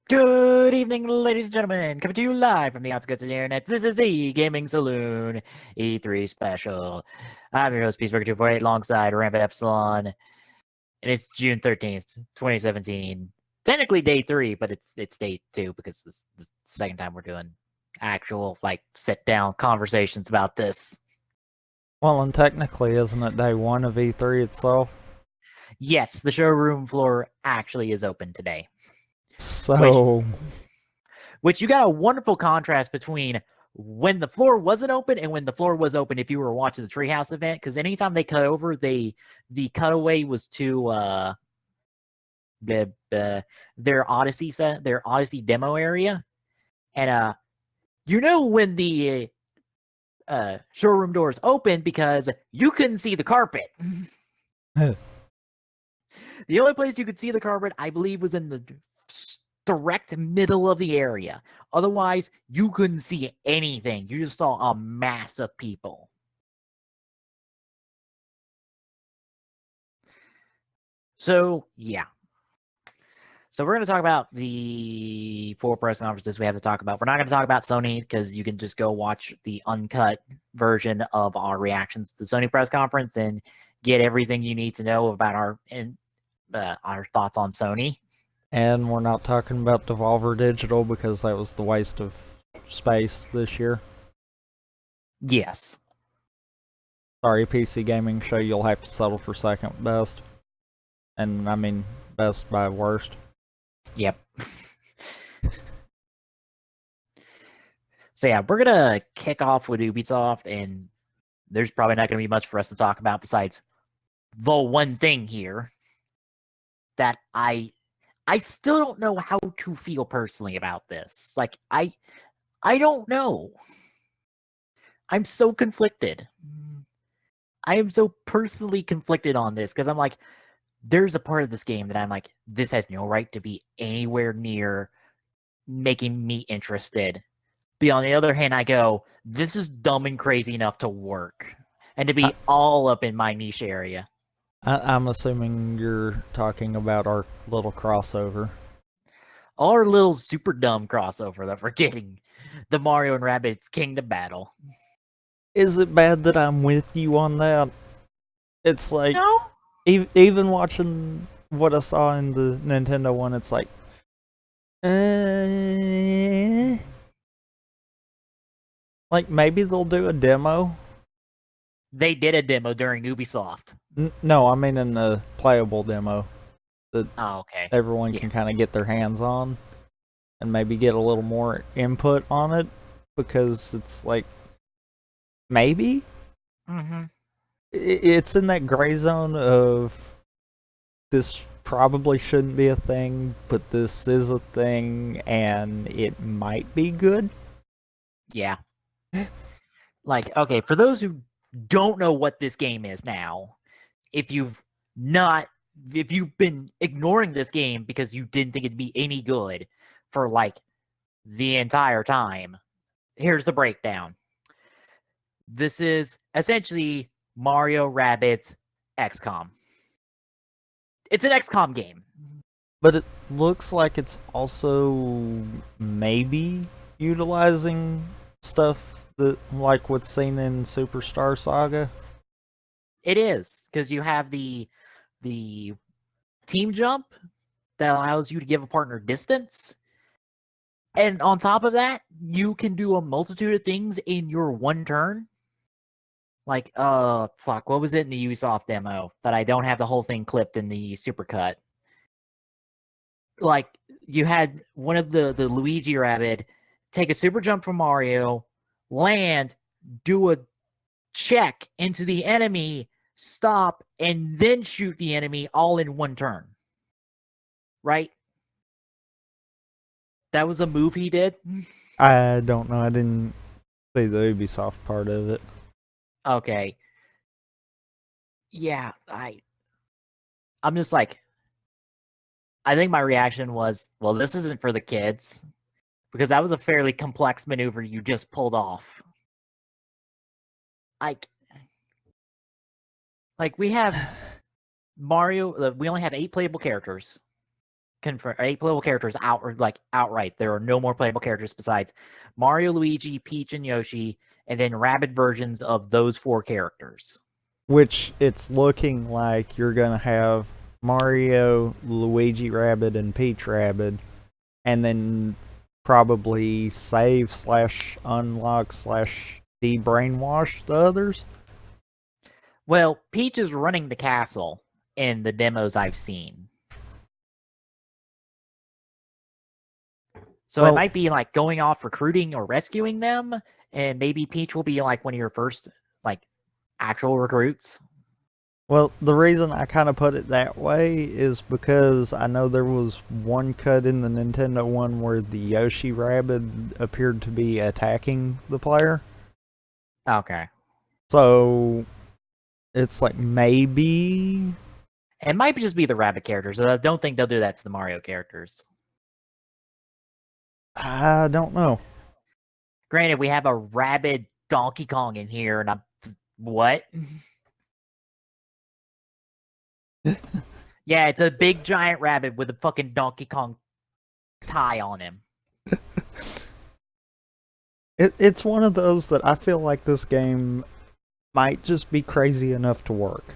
Good evening, ladies and gentlemen. Coming to you live from the outskirts of the internet. This is the Gaming Saloon E3 special. I'm your host, Peaceburger248, alongside Rampant Epsilon, and it's June 13th, 2017. Technically day 3, but it's day 2 because this is the second time we're doing actual, sit-down conversations about this. Well, and technically, isn't it day 1 of E3 itself? Yes, the showroom floor actually is open today. So, Which you got a wonderful contrast between when the floor wasn't open and when the floor was open if you were watching the Treehouse event, because anytime they cut over, the cutaway was to their Odyssey their Odyssey demo area. And when the showroom doors opened because you couldn't see the carpet. The only place you could see the carpet, I believe, was in the direct middle of the area. Otherwise, you couldn't see anything. You just saw a mass of people. So, yeah. So we're going to talk about the 4 press conferences we have to talk about. We're not going to talk about Sony because you can just go watch the uncut version of our reactions to the Sony press conference and get everything you need to know about our thoughts on Sony. and we're not talking about Devolver Digital because that was the waste of space this year. Yes. Sorry, PC Gaming Show, you'll have to settle for second best. And I mean, best by worst. Yep. So yeah, we're gonna kick off with Ubisoft, and there's probably not gonna be much for us to talk about besides the one thing here that I still don't know how to feel personally about this. Like I don't know. I'm so conflicted. I am so personally conflicted on this because I'm like, there's a part of this game that I'm like, this has no right to be anywhere near making me interested. But on the other hand, I go, this is dumb and crazy enough to work and to be all up in my niche area. I'm assuming you're talking about our little crossover. Our little super dumb crossover that we're getting, the Mario and Rabbids Kingdom Battle. Is it bad that I'm with you on that? It's like, No? even watching what I saw in the Nintendo one, it's like, like maybe they'll do a demo. They did a demo during Ubisoft. No, I mean in a playable demo that okay. everyone can kind of get their hands on and maybe get a little more input on it, because it's like, maybe it's in that gray zone of this probably shouldn't be a thing, but this is a thing and it might be good. Yeah. Like, okay, for those who don't know what this game is now, if you've been ignoring this game because you didn't think it'd be any good for like the entire time, here's the breakdown. This is essentially Mario Rabbids XCOM. It's an XCOM game. But it looks like it's also maybe utilizing stuff that, like what's seen in Superstar Saga. It is, because you have the team jump that allows you to give a partner distance. And on top of that, you can do a multitude of things in your one turn. Like, fuck, what was it in the Ubisoft demo that I don't have the whole thing clipped in the supercut? Like, you had one of the Luigi Rabbit take a super jump from Mario, land, do a check into the enemy, stop, and then shoot the enemy all in one turn. Right? That was a move he did? I don't know. I didn't see the Ubisoft part of it. Okay. Yeah, I'm just like, I think my reaction was, well, this isn't for the kids, because that was a fairly complex maneuver you just pulled off. Like we have Mario, we only have 8 playable characters. playable characters outright. There are no more playable characters besides Mario, Luigi, Peach, and Yoshi, and then rabid versions of those 4 characters. Which it's looking like you're gonna have Mario, Luigi Rabbit, and Peach Rabbit, and then probably save slash unlock slash de-brainwash the others. Well, Peach is running the castle in the demos I've seen. So it might be like going off recruiting or rescuing them, and maybe Peach will be like one of your first like actual recruits. Well, the reason I kind of put it that way is because I know there was one cut in the Nintendo one where the Yoshi Rabbit appeared to be attacking the player. Okay. So it's like maybe it might just be the rabbit characters. I don't think they'll do that to the Mario characters. I don't know. Granted, we have a rabid Donkey Kong in here, and I'm what? Yeah, it's a big giant rabbit with a fucking Donkey Kong tie on him. It's one of those that I feel like this game might just be crazy enough to work.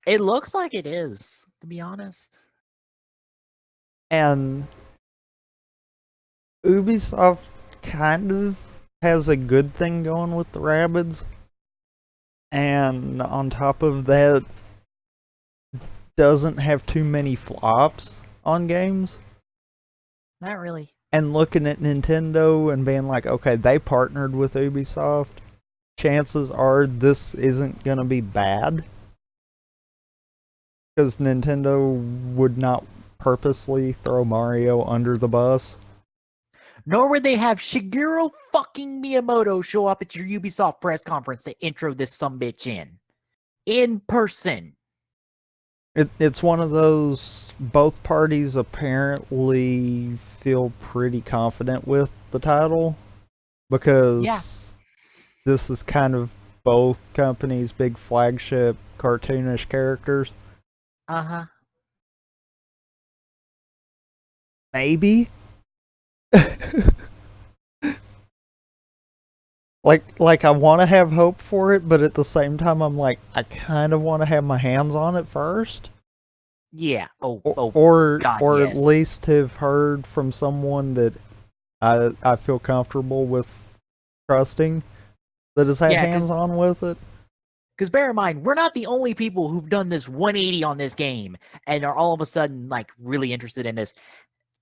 It looks like it is, to be honest. And Ubisoft kind of has a good thing going with the Rabbids. And on top of that, doesn't have too many flops on games. Not really. And looking at Nintendo and being like, okay, they partnered with Ubisoft. Chances are this isn't going to be bad. Because Nintendo would not purposely throw Mario under the bus. Nor would they have Shigeru fucking Miyamoto show up at your Ubisoft press conference to intro this sumbitch in person. It's one of those, both parties apparently feel pretty confident with the title, because this is kind of both companies' big flagship cartoonish characters. Uh-huh. Maybe? Like I want to have hope for it, but at the same time I'm like, I kind of want to have my hands on it first. Yeah. Or God, at least have heard from someone that I feel comfortable with trusting that has had hands on with it. Because bear in mind, we're not the only people who've done this 180 on this game and are all of a sudden like really interested in this.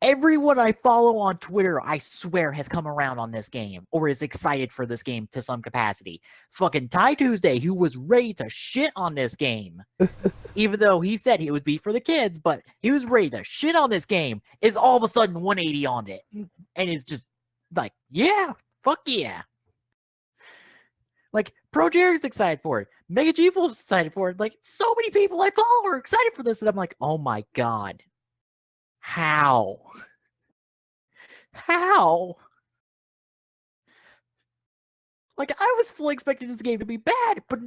Everyone I follow on Twitter, I swear, has come around on this game or is excited for this game to some capacity. Fucking Ty Tuesday, who was ready to shit on this game, even though he said it would be for the kids, but he was ready to shit on this game, is all of a sudden 180 on it. And is just like, yeah, fuck yeah. Like, Pro Jerry's excited for it. Mega G Wolf's excited for it. Like, so many people I follow are excited for this. And I'm like, oh my God. How? How? Like, I was fully expecting this game to be bad, but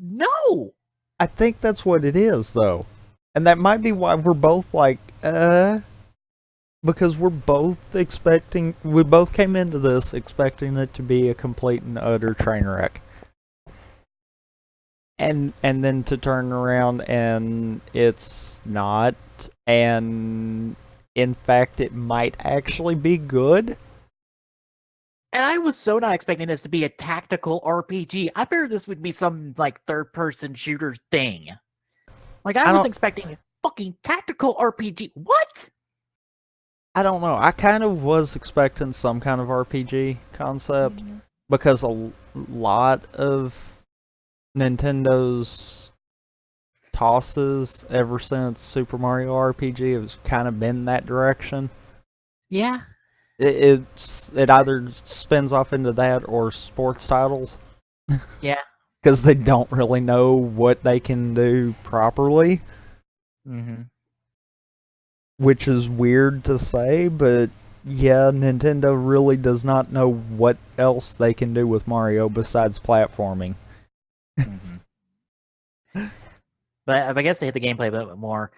no! I think that's what it is, though. And that might be why we're both like, because we both came into this expecting it to be a complete and utter train wreck. And then to turn around and it's not, and in fact it might actually be good. And I was so not expecting this to be a tactical RPG. I figured this would be some, like, third-person shooter thing. Like, I was expecting a fucking tactical RPG. What? I don't know. I kind of was expecting some kind of RPG concept, because a lot of Nintendo's tosses ever since Super Mario RPG has kind of been that direction. Yeah. It either spins off into that or sports titles. Yeah. Because they don't really know what they can do properly. Mm-hmm. Which is weird to say, but yeah, Nintendo really does not know what else they can do with Mario besides platforming. Mm-hmm. But I guess to hit the gameplay a bit more,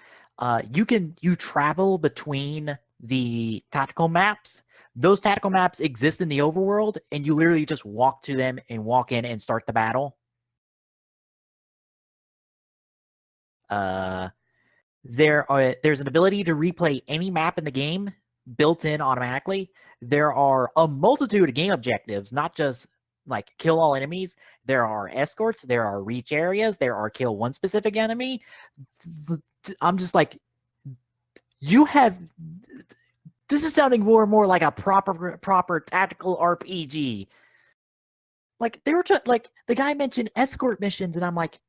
you travel between the tactical maps. Those tactical maps exist in the overworld, and you literally just walk to them and walk in and start the battle. There's an ability to replay any map in the game built in automatically. There are a multitude of game objectives, not just like kill all enemies. There are escorts, there are reach areas, there are kill one specific enemy. I'm just like, this is sounding more and more like a proper tactical RPG. Like they were like the guy mentioned escort missions, and I'm like,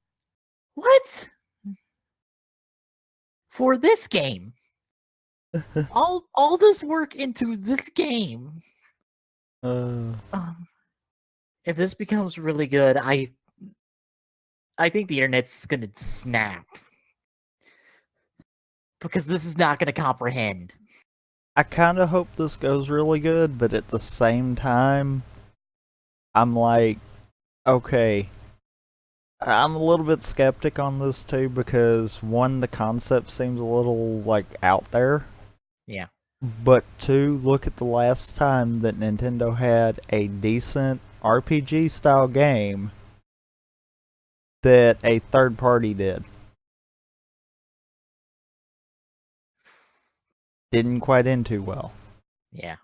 what? For this game? all this work into this game. If this becomes really good, I think the internet's gonna snap. Because this is not gonna comprehend. I kind of hope this goes really good, but at the same time, I'm like, okay, I'm a little bit skeptic on this too because one, the concept seems a little like out there. Yeah. But two, look at the last time that Nintendo had a decent RPG style game that a third party did. Didn't quite end too well. Yeah.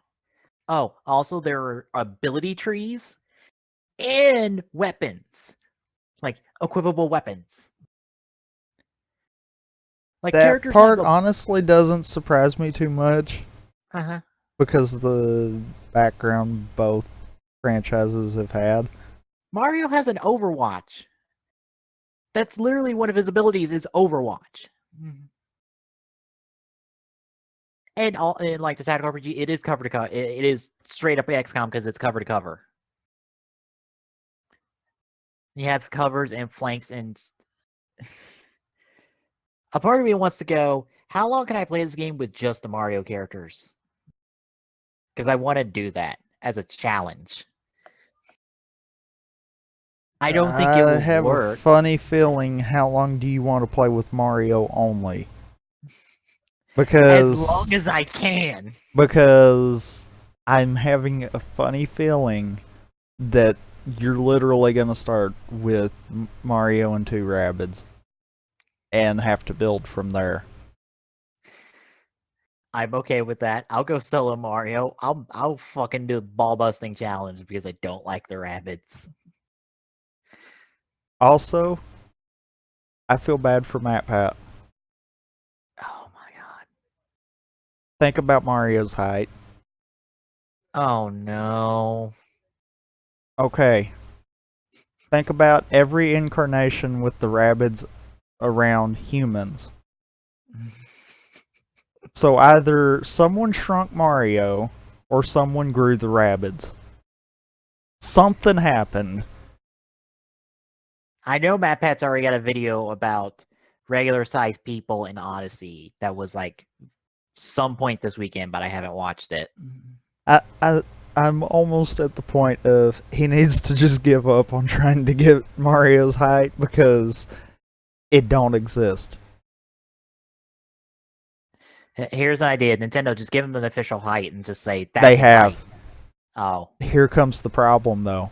Oh, also there are ability trees and weapons. Like equipable weapons. Like That part honestly doesn't surprise me too much. Uh-huh. Because of the background both franchises have had. Mario has an Overwatch. That's literally one of his abilities is Overwatch. And like the tactical RPG, it is cover to cover. It is straight up XCOM because it's cover to cover. You have covers and flanks, and a part of me wants to go, how long can I play this game with just the Mario characters? Because I want to do that as a challenge. I don't think it will work. I have a funny feeling, how long do you want to play with Mario only? Because as long as I can. Because I'm having a funny feeling that you're literally going to start with Mario and 2 Rabbids and have to build from there. I'm okay with that. I'll go solo Mario. I'll fucking do a ball busting challenge because I don't like the rabbits. Also, I feel bad for MatPat. Oh my god. Think about Mario's height. Oh no. Okay. Think about every incarnation with the Rabbids around humans. So either someone shrunk Mario or someone grew the Rabbids. Something happened. I know MatPat's already got a video about regular sized people in Odyssey that was like some point this weekend, but I haven't watched it. I'm almost at the point of he needs to just give up on trying to get Mario's height because it don't exist. Here's an idea. Nintendo, just give him an official height and just say that's they have. Height. Oh. Here comes the problem though.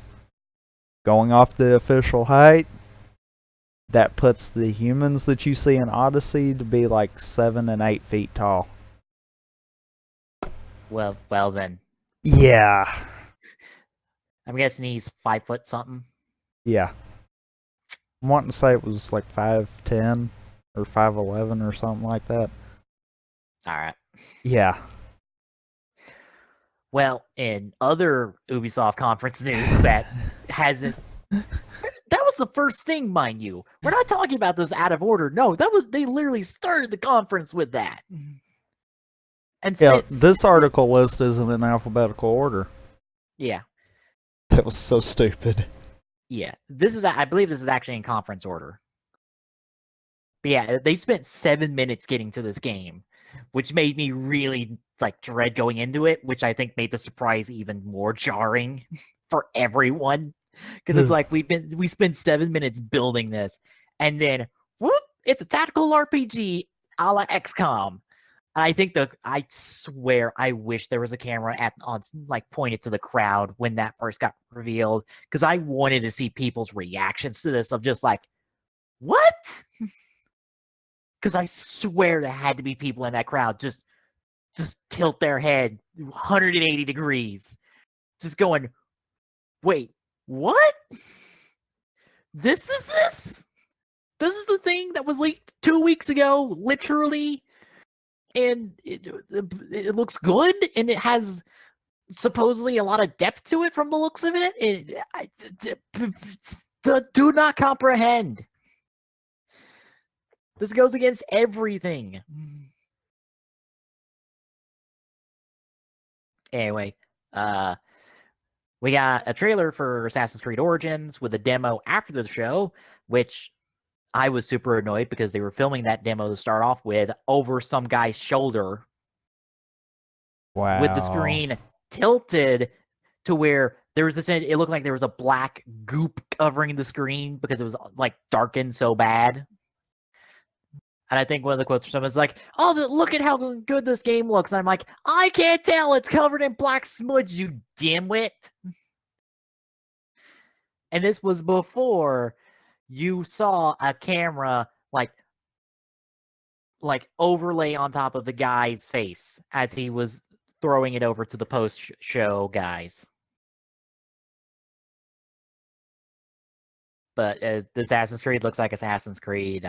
Going off the official height, that puts the humans that you see in Odyssey to be like 7 and 8 feet tall. Well then. Yeah. I'm guessing he's 5 foot something. Yeah. I'm wanting to say it was like 5'10" or 5'11" or something like that. Alright. Yeah. Well, in other Ubisoft conference news that hasn't... That was the first thing, mind you. We're not talking about this out of order. No, they literally started the conference with that. And yeah, this article list isn't in alphabetical order. Yeah. That was so stupid. Yeah, I believe this is actually in conference order. But yeah, they spent 7 minutes getting to this game, which made me really like dread going into it, which I think made the surprise even more jarring for everyone. Because it's like we spent 7 minutes building this, and then whoop, it's a tactical RPG a la XCOM. I think I swear, I wish there was a camera on like pointed to the crowd when that first got revealed, because I wanted to see people's reactions to this of just like, what? Because I swear there had to be people in that crowd just tilt their head 180 degrees, just going, wait, what? This is this? This is the thing that was leaked 2 weeks ago, literally, and it looks good, and it has supposedly a lot of depth to it from the looks of it. Do not comprehend. This goes against everything. Anyway, we got a trailer for Assassin's Creed Origins with a demo after the show, which I was super annoyed because they were filming that demo to start off with over some guy's shoulder. Wow. With the screen tilted to where there was this, it looked like there was a black goop covering the screen because it was like darkened so bad. And I think one of the quotes from someone is like, oh, look at how good this game looks. And I'm like, I can't tell. It's covered in black smudge, you dimwit. And this was before you saw a camera like overlay on top of the guy's face as he was throwing it over to the post-show guys. But Assassin's Creed looks like Assassin's Creed.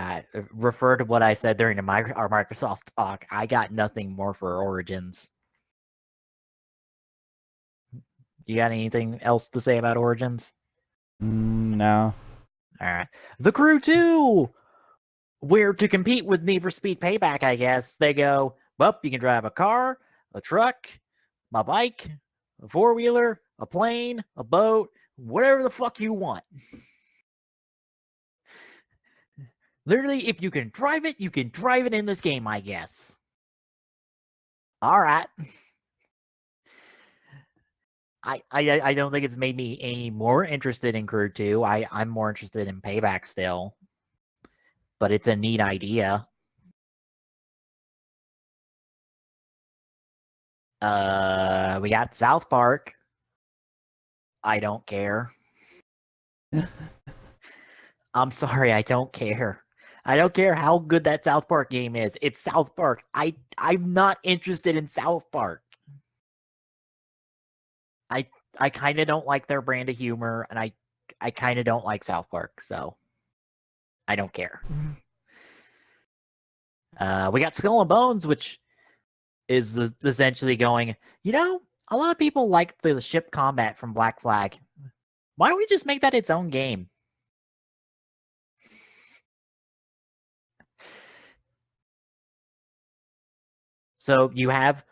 Refer to what I said during our Microsoft talk. I got nothing more for Origins. You got anything else to say about Origins? No. All right. The Crew 2! Where to compete with Need for Speed Payback, I guess, they go, well, you can drive a car, a truck, a bike, a four-wheeler, a plane, a boat, whatever the fuck you want. Literally, if you can drive it, you can drive it in this game, I guess. All right. I don't think it's made me any more interested in Crew 2. I'm more interested in Payback still. But it's a neat idea. We got South Park. I don't care. I'm sorry, I don't care. I don't care how good that South Park game is. It's South Park. I'm not interested in South Park. I kind of don't like their brand of humor, and I kind of don't like South Park, so I don't care. We got Skull and Bones, which is essentially going, you know, a lot of people like the ship combat from Black Flag. Why don't we just make that its own game? So you have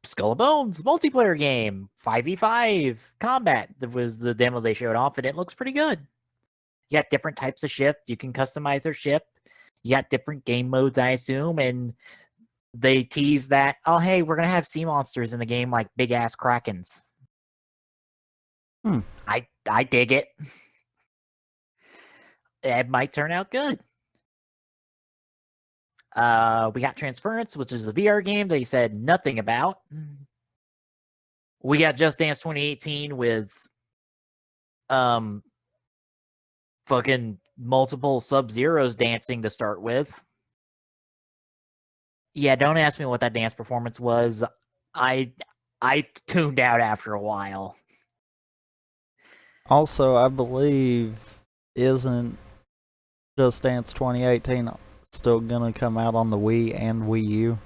Skull and Bones multiplayer game, 5v5 combat. That was the demo they showed off, and it looks pretty good. You got different types of ship. You can customize their ship. You got different game modes, I assume, and they tease that, oh, hey, we're going to have sea monsters in the game like big-ass krakens. I dig it. It might turn out good. We got Transference, which is a VR game they said nothing about. We got Just Dance 2018 with fucking multiple Sub-Zeros dancing to start with. Yeah, don't ask me what that dance performance was. I tuned out after a while. Also, I believe isn't Just Dance 2018 still gonna come out on the Wii and Wii U?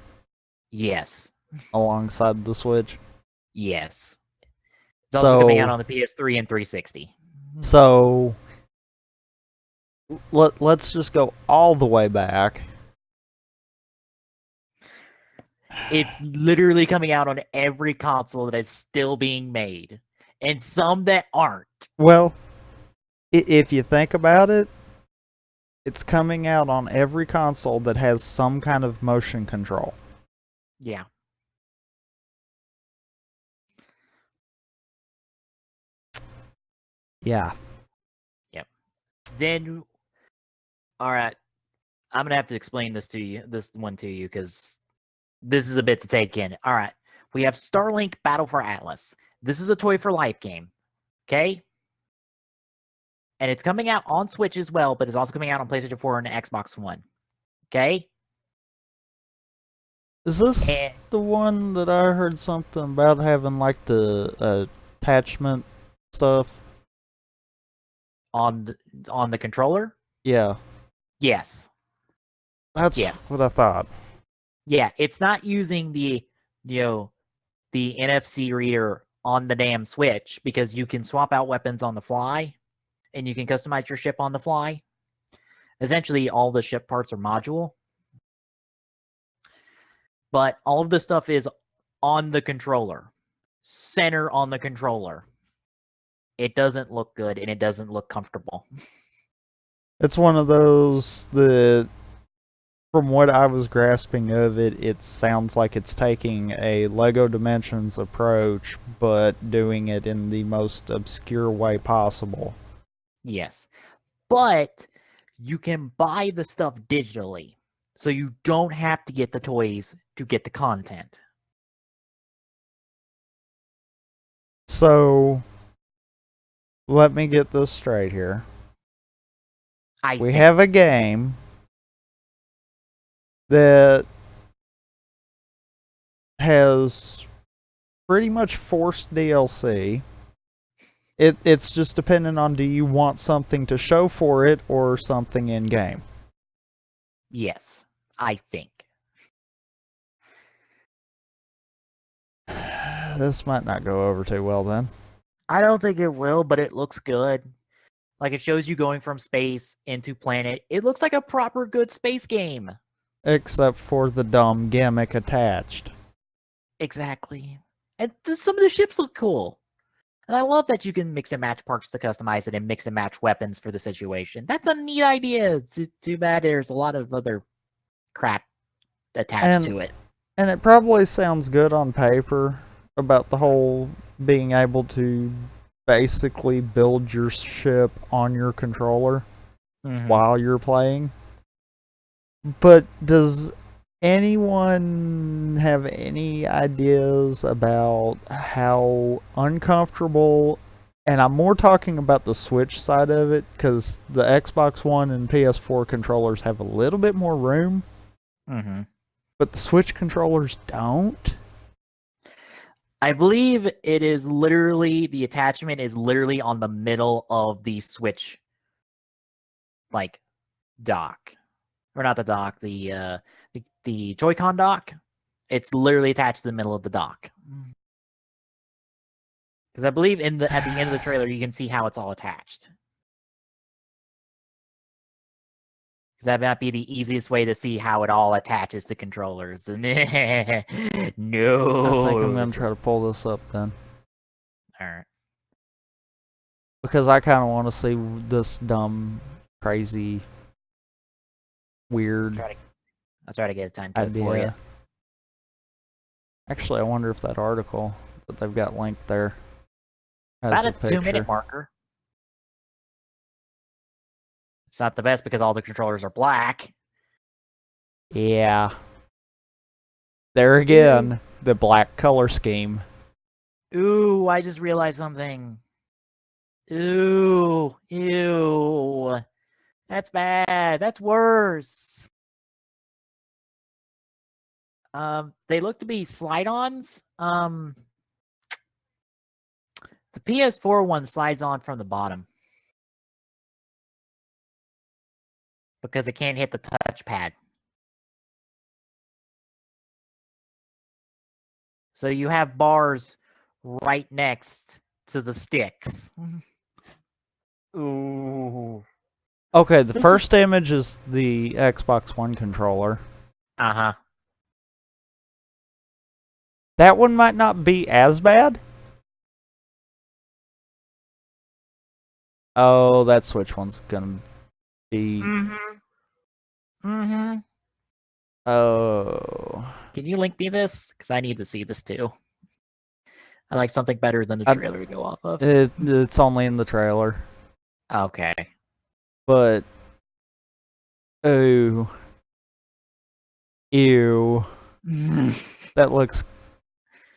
Yes. Alongside the Switch? Yes. It's also coming out on the PS3 and 360. So let's just go all the way back. It's literally coming out on every console that is still being made, and some that aren't. Well, if you think about it, it's coming out on every console that has some kind of motion control. Yeah. Yeah. Yep. Then, all right. I'm gonna have to explain this one to you, because this is a bit to take in. All right, we have Starlink Battle for Atlas. This is a Toy for Life game, okay? And it's coming out on Switch as well, but it's also coming out on PlayStation 4 and Xbox One, okay? Is this the one that I heard something about having like the attachment stuff? On the controller? Yeah, Yes. that's what I thought. Yeah, it's not using the NFC reader on the damn Switch, because you can swap out weapons on the fly and you can customize your ship on the fly. Essentially, all the ship parts are module. But all of the stuff is on the controller. Center on the controller. It doesn't look good and it doesn't look comfortable. It's one of those that, from what I was grasping of it, it sounds like it's taking a Lego Dimensions approach, but doing it in the most obscure way possible. Yes. But you can buy the stuff digitally, so you don't have to get the toys to get the content. So, let me get this straight here. We have a game that has pretty much forced DLC. It's just dependent on, do you want something to show for it or something in game? Yes, I think. This might not go over too well then. I don't think it will, but it looks good. Like, it shows you going from space into planet. It looks like a proper good space game. Except for the dumb gimmick attached. Exactly. And some of the ships look cool. And I love that you can mix and match parts to customize it and mix and match weapons for the situation. That's a neat idea. Too bad there's a lot of other crap attached to it. And it probably sounds good on paper about the whole being able to basically build your ship on your controller while you're playing. But does anyone have any ideas about how uncomfortable, and I'm more talking about the Switch side of it, because the Xbox One and PS4 controllers have a little bit more room, but the Switch controllers don't? I believe it is literally, the attachment is literally on the middle of the Switch, like, dock. Or not the dock, the Joy-Con dock. It's literally attached to the middle of the dock. Because I believe at the end of the trailer, you can see how it's all attached. Because that might be the easiest way to see how it all attaches to controllers. No. I think I'm going to try to pull this up then. Alright. Because I kind of want to see this dumb, crazy, weird I'll try to get a time code for you. Actually, I wonder if that article that they've got linked there has About a a picture. 2-minute marker. It's not the best because all the controllers are black. Yeah. There again, the black color scheme. Ooh, I just realized something. Ooh, ew. That's bad. That's worse. They look to be slide-ons. The PS4 one slides on from the bottom, because it can't hit the touchpad. So you have bars right next to the sticks. Ooh. Okay, the first image is the Xbox One controller. Uh-huh. That one might not be as bad. Oh, that Switch one's gonna be... Oh. Can you link me this? Because I need to see this too. I like something better than the trailer to go off of. It's only in the trailer. Okay. But Oh. Ew. That looks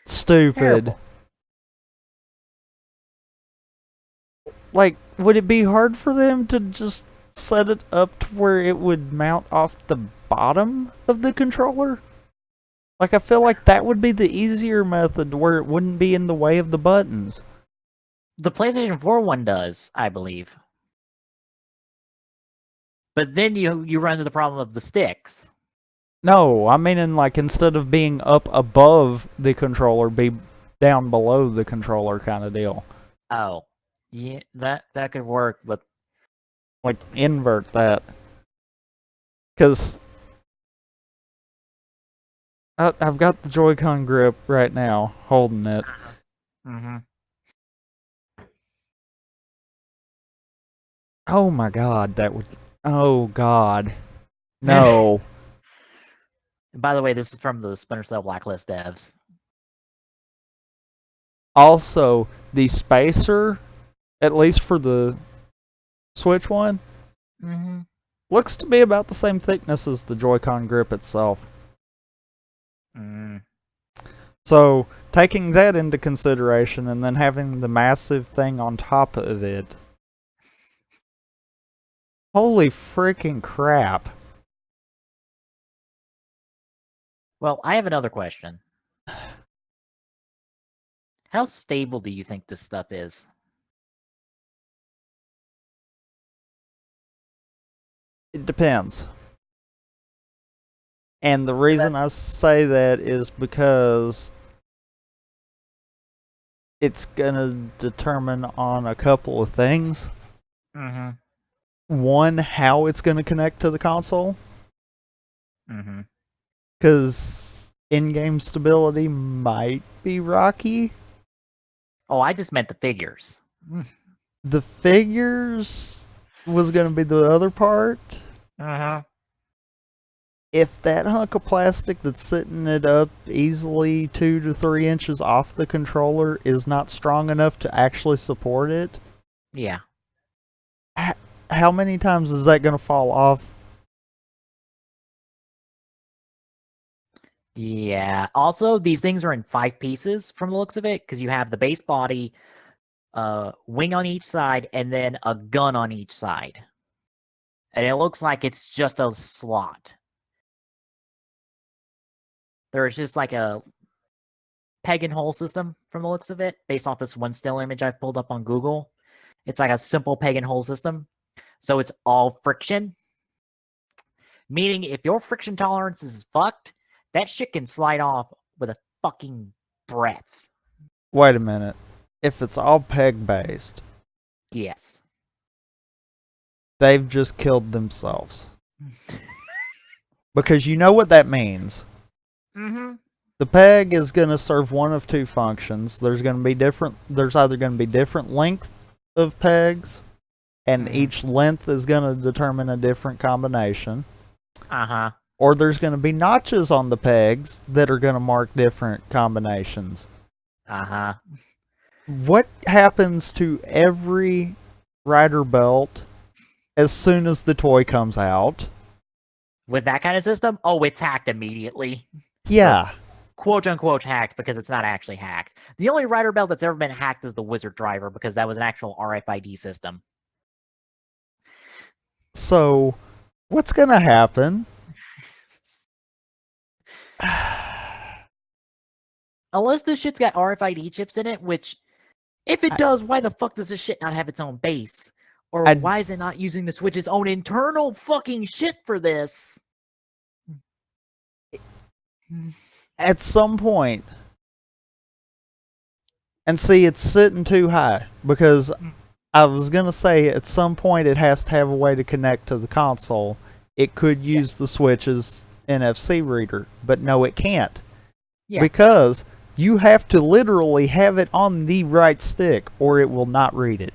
stupid. Terrible. Like, would it be hard for them to just set it up to where it would mount off the bottom of the controller? Like, I feel like that would be the easier method where it wouldn't be in the way of the buttons. The PlayStation 4 one does, I believe. But then you run into the problem of the sticks. No, I mean, in like, instead of being up above the controller, be down below the controller kind of deal. Oh. Yeah, that could work, but Like, invert that. Because I've got the Joy-Con grip right now, holding it. mm-hmm. Oh my god, that would... Oh god. No. By the way, this is from the Splinter Cell Blacklist devs. Also, the spacer, at least for the Switch one, Mm-hmm. looks to be about the same thickness as the Joy-Con grip itself. Mm. So, taking that into consideration and then having the massive thing on top of it. Holy freaking crap. Well, I have another question. How stable do you think this stuff is? It depends. And the reason I say that is because it's gonna determine on a couple of things. Mm-hmm. One, how it's gonna connect to the console. Mm-hmm. Because in-game stability might be rocky. Oh, I just meant the figures. The figures was gonna be the other part. Uh-huh. If that hunk of plastic that's sitting it up easily 2 to 3 inches off the controller is not strong enough to actually support it, Yeah. how many times is that going to fall off? Yeah. Also, these things are in 5 pieces from the looks of it, because you have the base body, wing on each side, and then a gun on each side. And it looks like it's just a slot. There's just like a peg and hole system from the looks of it, based off this one still image I've pulled up on Google. It's like a simple peg and hole system. So it's all friction. Meaning if your friction tolerance is fucked, that shit can slide off with a fucking breath. Wait a minute. If it's all peg based, Yes. they've just killed themselves. Because you know what that means. Mm-hmm. The peg is going to serve one of two functions. There's either going to be different length of pegs, and each length is going to determine a different combination. Uh-huh. Or there's going to be notches on the pegs that are going to mark different combinations. Uh-huh. What happens to every rider belt as soon as the toy comes out? With that kind of system, oh, it's hacked immediately. Yeah. Quote unquote hacked, because it's not actually hacked. The only rider belt that's ever been hacked is the Wizard Driver, because that was an actual RFID system. So, what's going to happen? Unless this shit's got RFID chips in it, which, if it does, why the fuck does this shit not have its own base? Or why is it not using the Switch's own internal fucking shit for this? At some point, and see, it's sitting too high, because I was going to say at some point it has to have a way to connect to the console. It could use the Switch's NFC reader, but no, it can't. Yeah. Because you have to literally have it on the right stick, or it will not read it.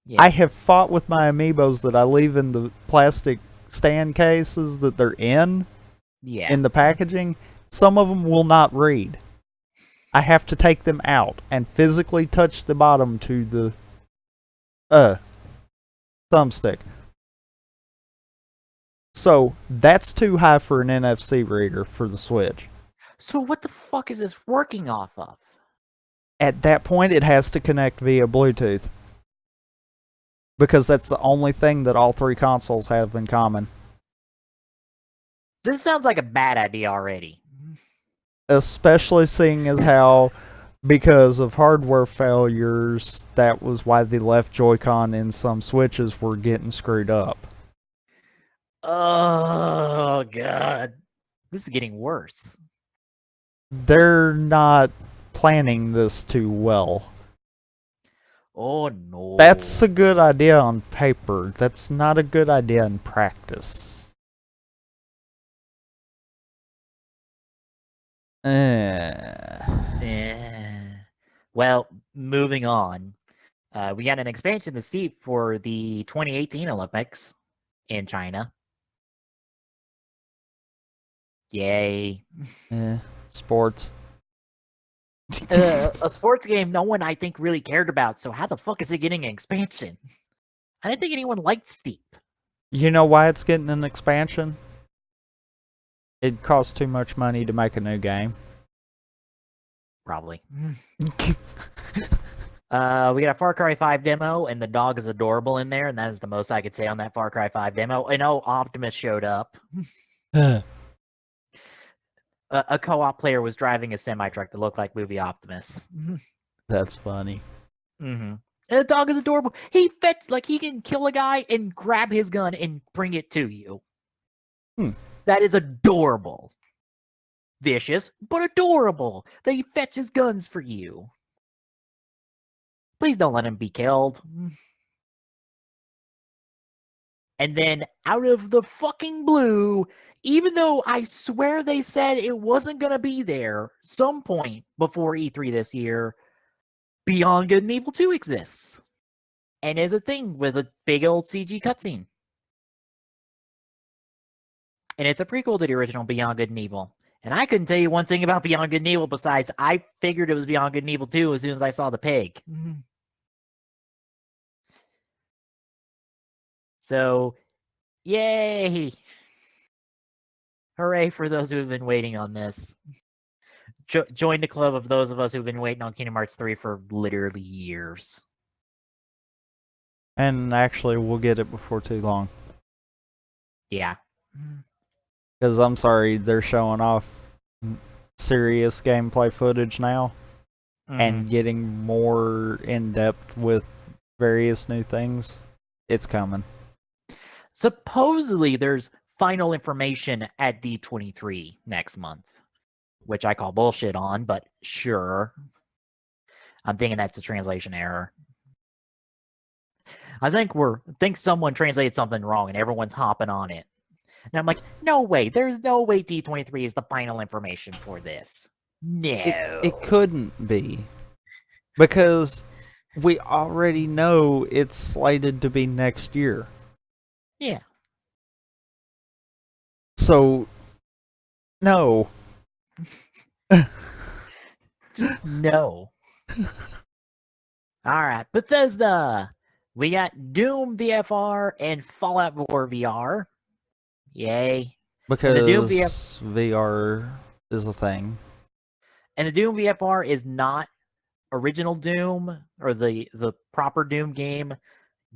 Yeah. I have fought with my amiibos that I leave in the plastic stand cases that they're in the packaging. Some of them will not read. I have to take them out and physically touch the bottom to the thumbstick. So that's too high for an NFC reader for the Switch. So what the fuck is this working off of? At that point, it has to connect via Bluetooth. Because that's the only thing that all three consoles have in common. This sounds like a bad idea already. Especially seeing as how, because of hardware failures, that was why the left Joy-Con in some Switches were getting screwed up. Oh, God. This is getting worse. They're not planning this too well. Oh, no. That's a good idea on paper. That's not a good idea in practice. Well, moving on. We got an expansion to Steep for the 2018 Olympics in China. Yay. Sports. A sports game no one, I think, really cared about, so how the fuck is it getting an expansion? I didn't think anyone liked Steep. You know why it's getting an expansion? It costs too much money to make a new game. Probably. We got a Far Cry 5 demo, and the dog is adorable in there, and that is the most I could say on that Far Cry 5 demo. And oh, Optimus showed up. A co-op player was driving a semi-truck that looked like movie Optimus. That's funny. And the dog is adorable. He can kill a guy and grab his gun and bring it to you. That is adorable. Vicious, but adorable. That he fetches guns for you. Please don't let him be killed. And then out of the fucking blue, even though I swear they said it wasn't going to be there some point before E3 this year, Beyond Good and Evil 2 exists. And is a thing with a big old CG cutscene. And it's a prequel to the original Beyond Good and Evil. And I couldn't tell you one thing about Beyond Good and Evil besides I figured it was Beyond Good and Evil 2 as soon as I saw the pig. So, yay! Hooray for those who have been waiting on this. Join the club of those of us who've been waiting on Kingdom Hearts 3 for literally years. And actually, we'll get it before too long. Yeah. Because I'm sorry, they're showing off serious gameplay footage now. And getting more in depth with various new things. It's coming. Supposedly, there's final information at D23 next month, which I call bullshit on, but sure. I'm thinking that's a translation error. I think someone translated something wrong and everyone's hopping on it. And I'm like, no way. There's no way D23 is the final information for this. No. It couldn't be. Because we already know it's slated to be next year. Yeah. So, no. Just no. Alright, Bethesda. We got Doom VFR and Fallout 4 VR. Yay. Because the Doom VR is a thing. And the Doom VFR is not original Doom or the proper Doom game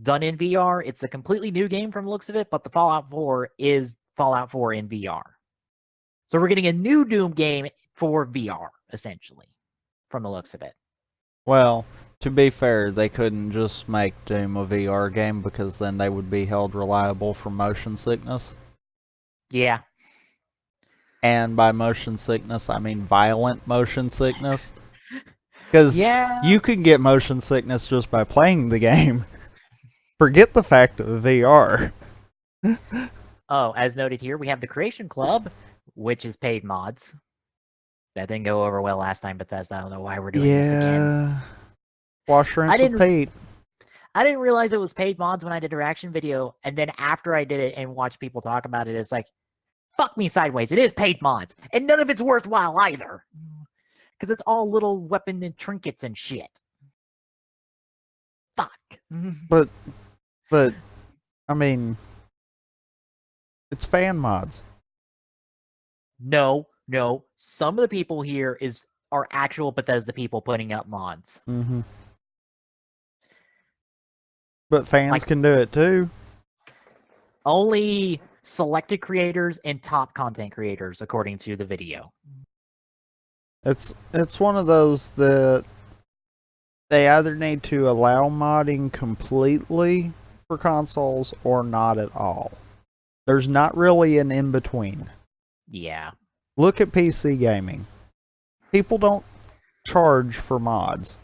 done in VR. It's a completely new game from the looks of it, but the Fallout 4 is Fallout 4 in VR. So we're getting a new Doom game for VR, essentially, from the looks of it. Well, to be fair, they couldn't just make Doom a VR game because then they would be held reliable for motion sickness. Yeah. And by motion sickness, I mean violent motion sickness. Because you can get motion sickness just by playing the game. Forget the fact of VR. Oh, as noted here, we have the Creation Club, which is paid mods. That didn't go over well last time, Bethesda. I don't know why we're doing this again. Wash, rinse, repeat. I didn't realize it was paid mods when I did a reaction video, and then after I did it and watched people talk about it, it's like, fuck me sideways. It is paid mods, and none of it's worthwhile either. Because it's all little weapon and trinkets and shit. Fuck. But, I mean, It's fan mods. No. Some of the people here are actual Bethesda people putting up mods. Mm-hmm. But fans can do it too. Only selected creators and top content creators, according to the video. It's one of those that they either need to allow modding completely for consoles or not at all. There's not really an in-between. Yeah. Look at PC gaming. People don't charge for mods.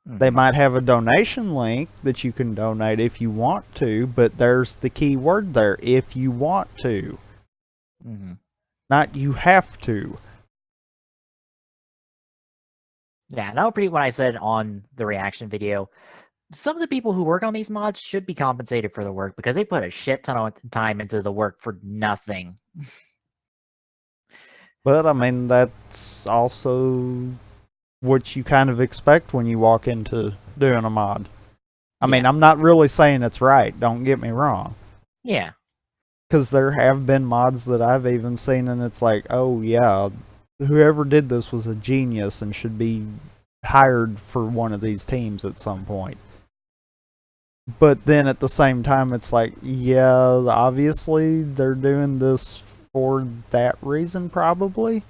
They might have a donation link that you can donate if you want to, but there's the key word there, if you want to. Not you have to. Yeah, and I'll repeat what I said on the reaction video. Some of the people who work on these mods should be compensated for the work because they put a shit ton of time into the work for nothing. But, I mean, that's also what you kind of expect when you walk into doing a mod. I mean, I'm not really saying it's right, don't get me wrong. Yeah. Because there have been mods that I've even seen and it's like, oh yeah, whoever did this was a genius and should be hired for one of these teams at some point. But then at the same time, it's like, yeah, obviously they're doing this for that reason, probably.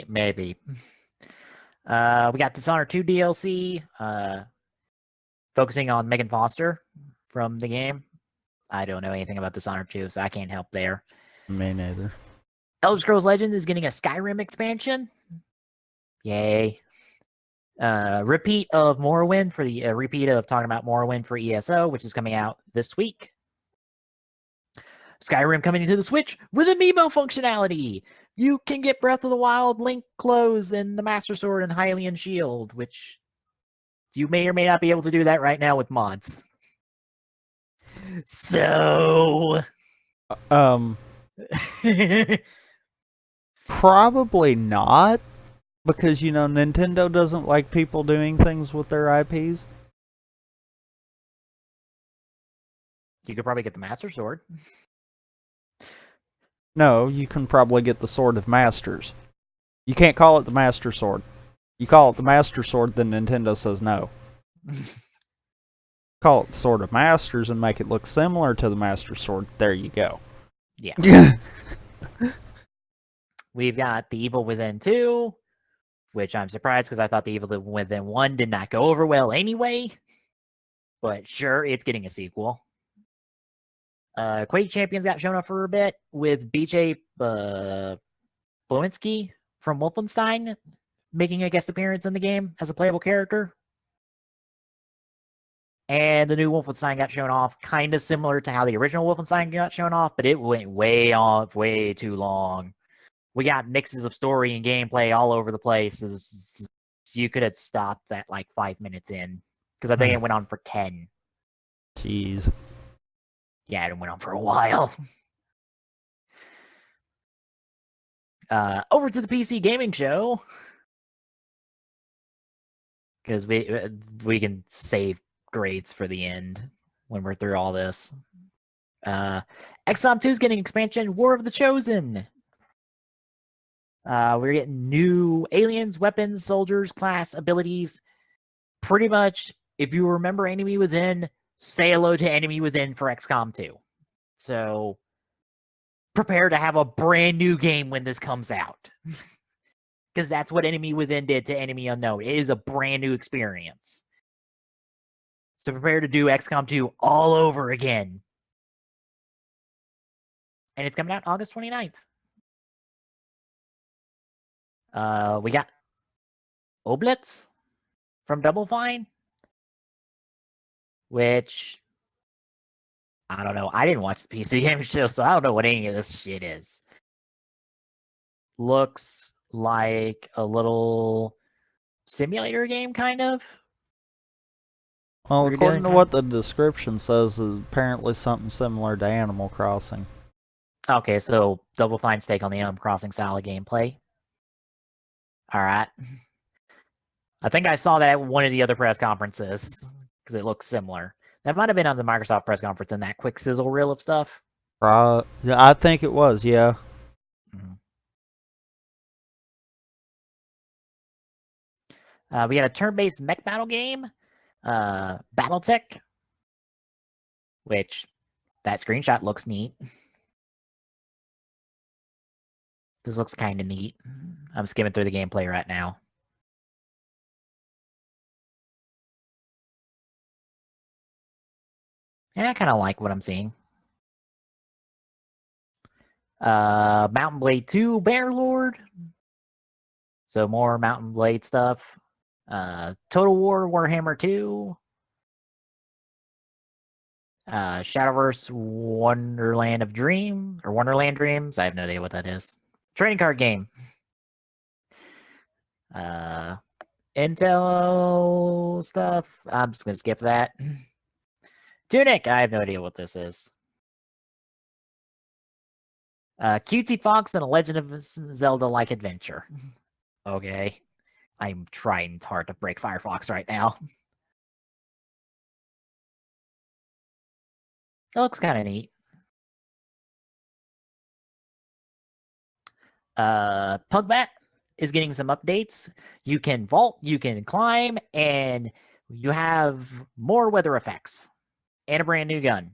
Maybe. We got Dishonored 2 DLC, focusing on Megan Foster from the game. I don't know anything about Dishonored 2, so I can't help there. Me neither. Elder Scrolls Legends is getting a Skyrim expansion. Yay. Repeat of Morrowind for the repeat of talking about Morrowind for ESO, which is coming out this week. Skyrim coming to the Switch with amiibo functionality. You can get Breath of the Wild Link clothes and the Master Sword and Hylian Shield, which you may or may not be able to do that right now with mods. So, probably not, because you know Nintendo doesn't like people doing things with their IPs. You could probably get the Master Sword. No, you can probably get the Sword of Masters. You can't call it the Master Sword. You call it the Master Sword, then Nintendo says no. Call it the Sword of Masters and make it look similar to the Master Sword. There you go. Yeah. We've got The Evil Within 2, which I'm surprised because I thought The Evil Within 1 did not go over well anyway. But sure, it's getting a sequel. Quake Champions got shown off for a bit with BJ Blowinski from Wolfenstein making a guest appearance in the game as a playable character. And the new Wolfenstein got shown off, kind of similar to how the original Wolfenstein got shown off, but it went way too long. We got mixes of story and gameplay all over the place. You could have stopped at like 5 minutes in, because I think it went on for 10. Jeez. Yeah, it went on for a while. Over to the PC gaming show, because we can save grades for the end when we're through all this. XCOM 2 is getting expansion, War of the Chosen. We're getting new aliens, weapons, soldiers, class, abilities. Pretty much, if you remember Enemy Within, say hello to Enemy Within for XCOM 2. So, prepare to have a brand new game when this comes out. Because that's what Enemy Within did to Enemy Unknown. It is a brand new experience. So prepare to do XCOM 2 all over again. And it's coming out August 29th. We got Oblets from Double Fine, which I don't know. I didn't watch the PC game show, so I don't know what any of this shit is. Looks like a little simulator game, kind of. Well, according to what the description says, is apparently something similar to Animal Crossing. Okay, so Double Fine's take on the Animal Crossing style of gameplay. All right. I think I saw that at one of the other press conferences because it looks similar. That might have been on the Microsoft press conference in that quick sizzle reel of stuff. I think it was, yeah. Mm-hmm. We had a turn-based mech battle game, BattleTech, which that screenshot looks neat. This looks kind of neat. I'm skimming through the gameplay right now. And I kind of like what I'm seeing. Mountain Blade 2 Bannerlord. So more Mountain Blade stuff. Total War Warhammer 2. Shadowverse Wonderland of Dream or Wonderland Dreams. I have no idea what that is. Trading card game. Intel stuff. I'm just gonna skip that. Tunic. I have no idea what this is. Cutesy Fox and a Legend of Zelda-like adventure. Okay. I'm trying hard to break Firefox right now. It looks kind of neat. Pugbat is getting some updates. You can vault, you can climb, and you have more weather effects and a brand new gun.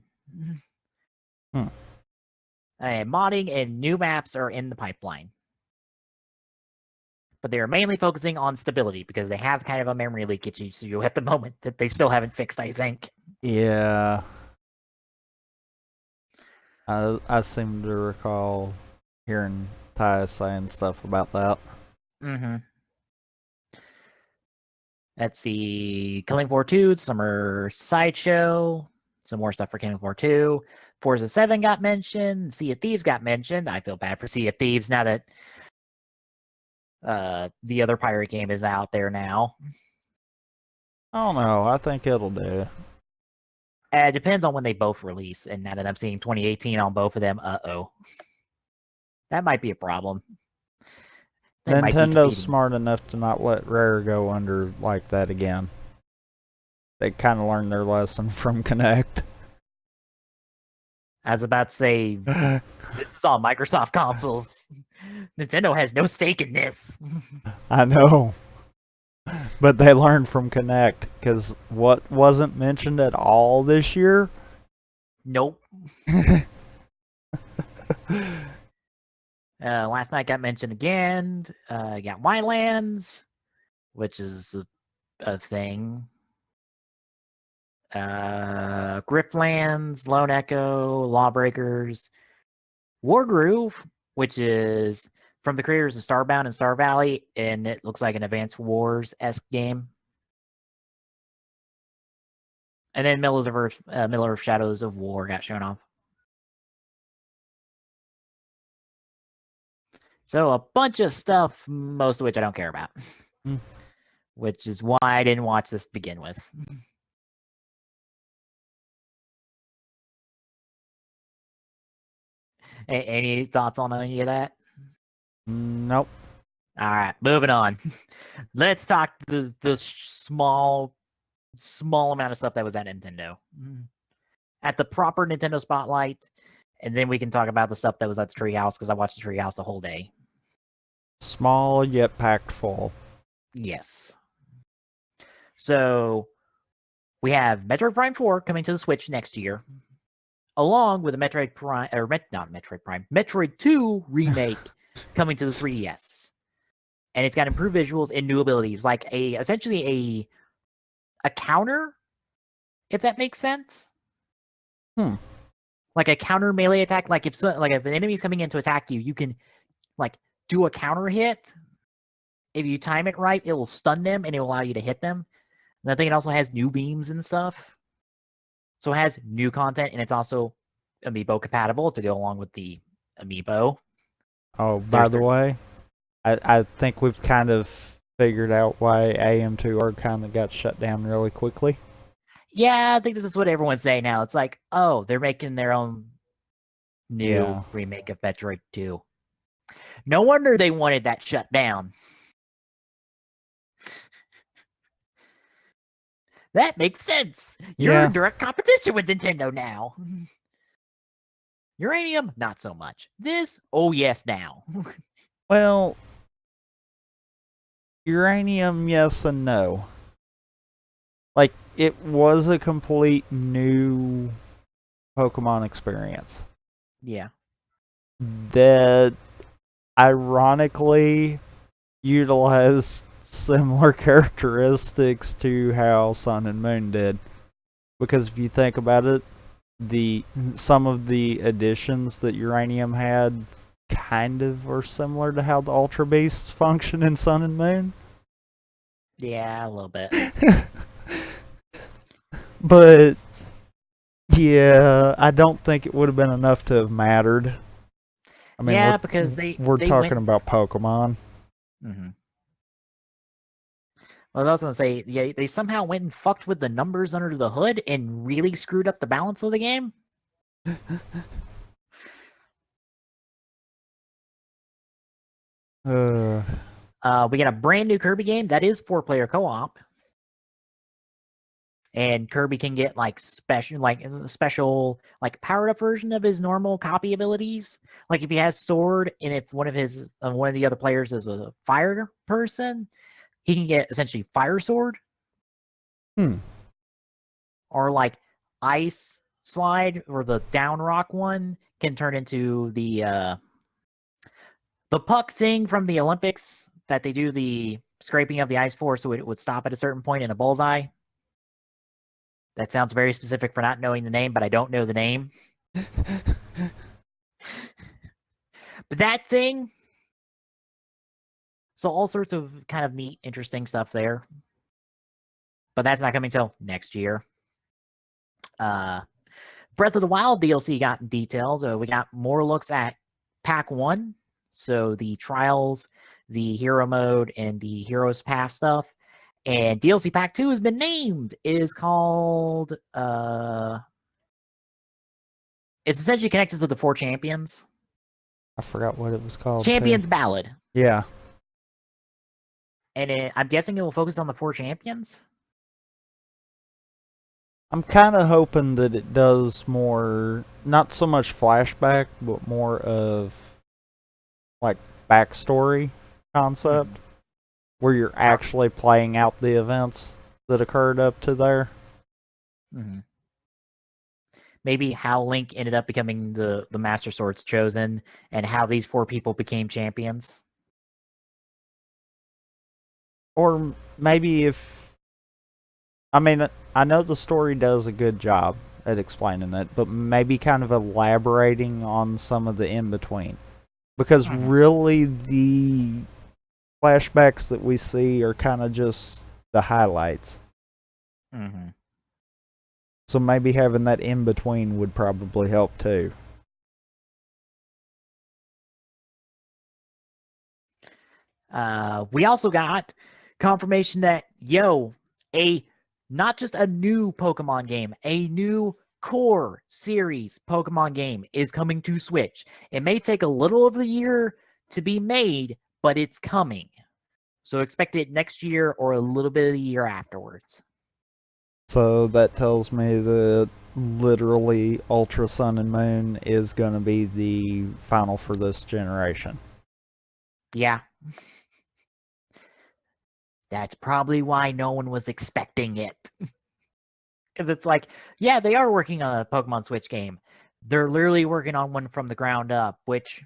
Modding and new maps are in the pipeline. But they are mainly focusing on stability because they have kind of a memory leak issue at the moment that they still haven't fixed, I think. Yeah. I seem to recall hearing Ty saying stuff about that. Mm-hmm. Let's see. Killing Floor 2, Summer Sideshow, some more stuff for Killing Floor 2. Forza 7 got mentioned. Sea of Thieves got mentioned. I feel bad for Sea of Thieves now that the other pirate game is out there now. I don't know. I think it'll do. It depends on when they both release. And now that I'm seeing 2018 on both of them, uh-oh. That might be a problem. Nintendo's smart enough to not let Rare go under like that again. They kind of learned their lesson from Kinect. I was about to say, this is all Microsoft consoles. Nintendo has no stake in this. I know. But they learned from Kinect, because what wasn't mentioned at all this year? Nope. Last night got mentioned again. Got Wildlands, which is a thing. Griftlands, Lone Echo, Lawbreakers, Wargroove, which is from the creators of Starbound and Star Valley, and it looks like an Advanced Wars-esque game. And then Miller of Shadows of War got shown off. So a bunch of stuff, most of which I don't care about. Which is why I didn't watch this to begin with. Any thoughts on any of that? Nope. All right, moving on. Let's talk the small amount of stuff that was at Nintendo. At the proper Nintendo spotlight, and then we can talk about the stuff that was at the Treehouse, because I watched the Treehouse the whole day. Small yet packed full. Yes. So we have Metroid Prime 4 coming to the Switch next year, along with a Metroid 2 remake coming to the 3DS. And it's got improved visuals and new abilities, like essentially a counter, if that makes sense. Like a counter melee attack. Like if an enemy's coming in to attack you, you can like do a counter hit. If you time it right, it will stun them and it will allow you to hit them. And I think it also has new beams and stuff. So it has new content, and it's also amiibo compatible to go along with the amiibo. Oh, by the way, I think we've kind of figured out why AM2R kind of got shut down really quickly. Yeah, I think that's what everyone's saying now. It's like, oh, they're making their own new remake of Metroid 2. No wonder they wanted that shut down. That makes sense. You're in direct competition with Nintendo now. Uranium, not so much. This, oh yes, now. Well, Uranium, yes and no. Like, it was a complete new Pokemon experience. Yeah. That ironically utilized similar characteristics to how Sun and Moon did. Because if you think about it, some of the additions that Uranium had kind of are similar to how the Ultra Beasts function in Sun and Moon. Yeah, a little bit. But yeah, I don't think it would have been enough to have mattered. I mean, Yeah, because we're they talking went. about Pokemon. Mm-hmm. Well, I was going to say, yeah, they somehow went and fucked with the numbers under the hood and really screwed up the balance of the game. We got a brand new Kirby game that is 4-player co-op, and Kirby can get like special like powered up version of his normal copy abilities. Like if he has sword, and if one of the other players is a fire person, he can get essentially fire sword. Or like ice slide, or the down rock one can turn into the puck thing from the Olympics that they do the scraping of the ice for, so it would stop at a certain point in a bullseye. That sounds very specific for not knowing the name, but I don't know the name. But that thing. So all sorts of kind of neat, interesting stuff there. But that's not coming till next year. Breath of the Wild DLC got detailed. We got more looks at Pack 1. So the trials, the hero mode, and the hero's path stuff. And DLC Pack 2 has been named. It is called it's essentially connected to the 4 champions. I forgot what it was called. Champions Ballad. Yeah. And I'm guessing it will focus on the 4 champions. I'm kind of hoping that it does more, not so much flashback, but more of like backstory concept, where you're actually playing out the events that occurred up to there. Mm-hmm. Maybe how Link ended up becoming the Master Swords chosen, and how these 4 people became champions. Or maybe if, I mean, I know the story does a good job at explaining it, but maybe kind of elaborating on some of the in-between. Because really the flashbacks that we see are kind of just the highlights. Mm-hmm. So maybe having that in between would probably help too. We also got confirmation that not just a new Pokemon game, a new core series Pokemon game is coming to Switch. It may take a little of the year to be made, but it's coming. So expect it next year or a little bit of the year afterwards. So that tells me that literally Ultra Sun and Moon is going to be the final for this generation. Yeah. That's probably why no one was expecting it. Because it's like, yeah, they are working on a Pokemon Switch game. They're literally working on one from the ground up, which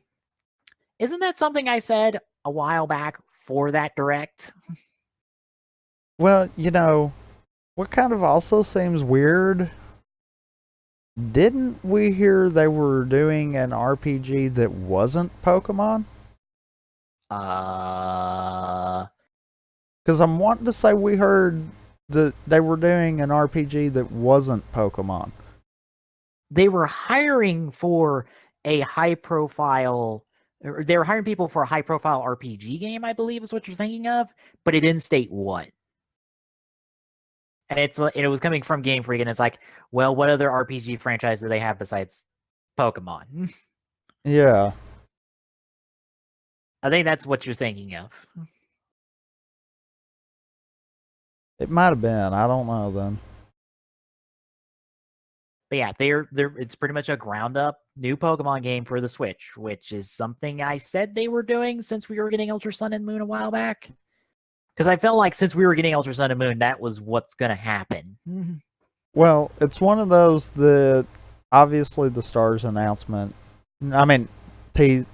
isn't that something I said a while back for that direct? Well, you know, what kind of also seems weird, didn't we hear they were doing an RPG that wasn't Pokemon? Because I'm wanting to say we heard that they were doing an RPG that wasn't Pokemon. They were hiring for a high profile, or they were hiring people for a high profile RPG game, I believe is what you're thinking of, but it didn't state what. And it was coming from Game Freak, and it's like, well, what other RPG franchise do they have besides Pokemon? Yeah. I think that's what you're thinking of. It might have been. I don't know then. But yeah, they're it's pretty much a ground up new Pokemon game for the Switch, which is something I said they were doing since we were getting Ultra Sun and Moon a while back. Because I felt like since we were getting Ultra Sun and Moon, that was what's gonna happen. Well, it's one of those that obviously the Stars announcement. I mean, te-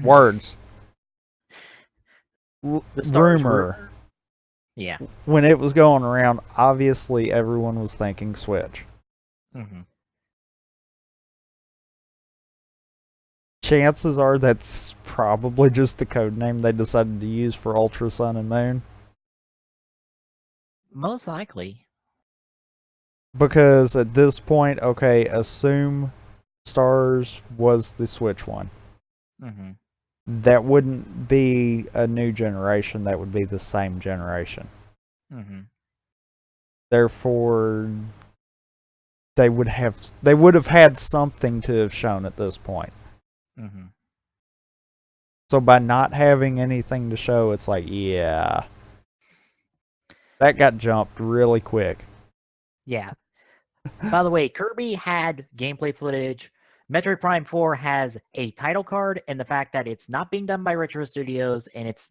words. The Stars Rumor. Yeah. When it was going around, obviously everyone was thinking Switch. Mm-hmm. Chances are that's probably just the code name they decided to use for Ultra Sun and Moon. Most likely. Because at this point, okay, assume Stars was the Switch one. Mm-hmm. That wouldn't be a new generation, that would be the same generation. Mm-hmm. Therefore, they would have had something to have shown at this point. Mm-hmm. So by not having anything to show, it's like, yeah, that got jumped really quick. Yeah. By the way, Kirby had gameplay footage. Metroid Prime 4 has a title card, and the fact that it's not being done by Retro Studios and it's